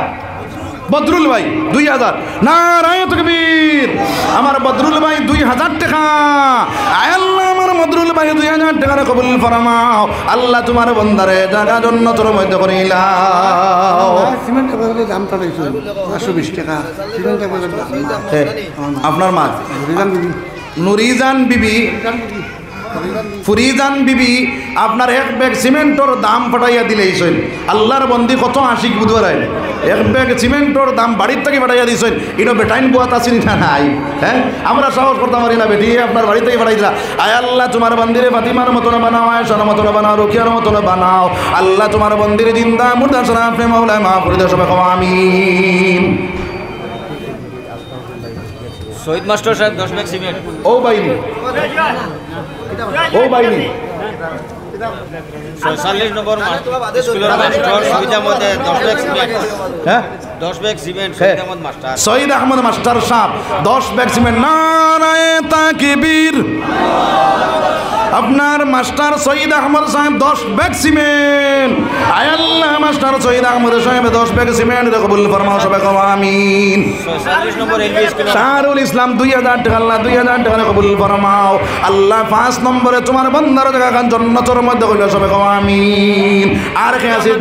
বদরুল ভাই 2000। নারায়ে তাকবীর। আমার বদরুল ভাই 2000 টাকা। আল্লাহ আমার বদরুল ভাই 2000 টাকা কবুল ফরমাও। আল্লাহ তোমার বান্দারে জায়গা জান্নাতের মধ্যে করিলাও। সিমেন্টের বাজারে দাম টাকাইছো 520 টাকা সিমেন্টের বাজারে দাম। আপনার মা নুরিজান বিবি ফুরিজান বিবি আপনার 1 ব্যাগ সিমেন্টর দাম পাঠাইয়া দিলেইছেন। আল্লাহর বন্দি কত আশিক বুধবারাই 1 ব্যাগ সিমেন্টর দাম বাড়ির থেকে পাঠাইয়া দিয়েছেন। এটা বেটাইন বুয়াত আসেনি না নাই হ্যাঁ আমরা সাহস করতে পারি না বেটি আপনার বাড়ি থেকে পাঠাই দিলা। আয় আল্লাহ তোমার বন্দিরে ফাতিমার মতন বানাও আয়েশার মতন বানাও রুকিয়ার মতন বানাও। আল্লাহ তোমার বন্দিরে জিন্দা মুর্দা শরীফে মাওলানা মাহফুজ সবে কও আমিন। শহীদ মাস্টার সাহেব 10 ব্যাগ সিমেন্ট ও বাইনি ও বাইনি 46 নম্বর স্কুলের মাস্টার সুবিধা মধ্যে 10 ব্যাগ সিমেন্ট হ্যাঁ 10 ব্যাগ সিমেন্ট সুবিধা মধ্যে মাস্টার শহীদ আহমদ মাস্টার সাহেব 10 ব্যাগ সিমেন্ট নারায়ে তাকবীর আপনার মাস্টার শহীদ আহমদ সাহেব 10 ব্যাগ সিমেন্ট আয় আল্লাহ মাস্টার শহীদ আহমদ সাহেব 10 ব্যাগ সিমেন্ট কবুল ফরমাও সবাই কও আমিন 46 নম্বর এলবি স্কুল শাহরুল ইসলাম 2000 টাকা আল্লাহ 2000 টাকা কবুল ফরমাও আল্লাহ 5 নম্বরে তোমার বান্দার জায়গা খান জান্নাতের মধ্যে কইলো সবাই কও আমিন আর কে আছে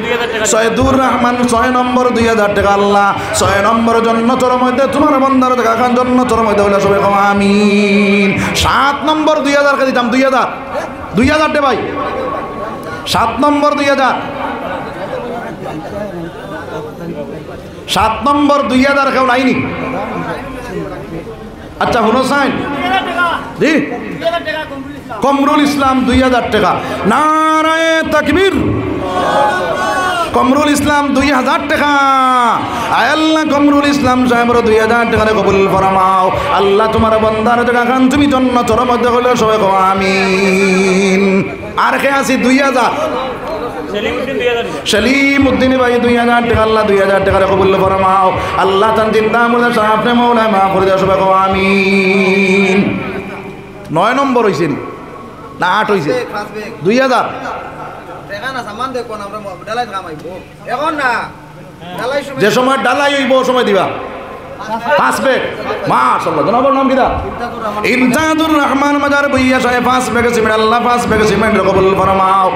সৈয়দুর রহমান 6 নম্বর 2000 টাকা আল্লাহ 6 নম্বর জান্নাতের মধ্যে তোমার বান্দার জায়গা খান জান্নাতের মধ্যে কইলো সবাই কও আমিন 7 নম্বর 2000 কে দিতাম 2000 দে ভাই 7 নম্বর 2000 7 নম্বর 2000 কেউ নাইনি আচ্ছা হুনসাইন জি কমরুল ইসলাম 2000 টাকা নারায়ে তাকবীর কমরুল ইসলাম 2000 টাকা আয় আল্লাহ কমরুল ইসলাম সাহেবের 2000 টাকা কবুল ফরমাও আল্লাহ তোমার বান্দার জায়গা খান তুমি জান্নাতের মধ্যে হইলে সবাই কও আমিন আর কে আছে 2000 সলিম উদ্দিন ভাই 2000 টাকা আল্লাহ 2000 টাকা কবুল ফরমাও আল্লাহ তান জিন্দা মুর্দা সাহেব মওলা মাফ করে দাও সবাই কও আমিন 9 নম্বর হইছে না 8 হইছে 2000 যে সময় ডালাই হইব সময় দিবা 5 ব্যাগ মাশাআল্লাহ জনাবের নাম কিটা ইমদাদুর রহমান মাজার ভুইয়া সাহেব 5 ব্যাগ সিমেন্ট আল্লাহ 5 ব্যাগ সিমেন্ট কবুল ফরমাও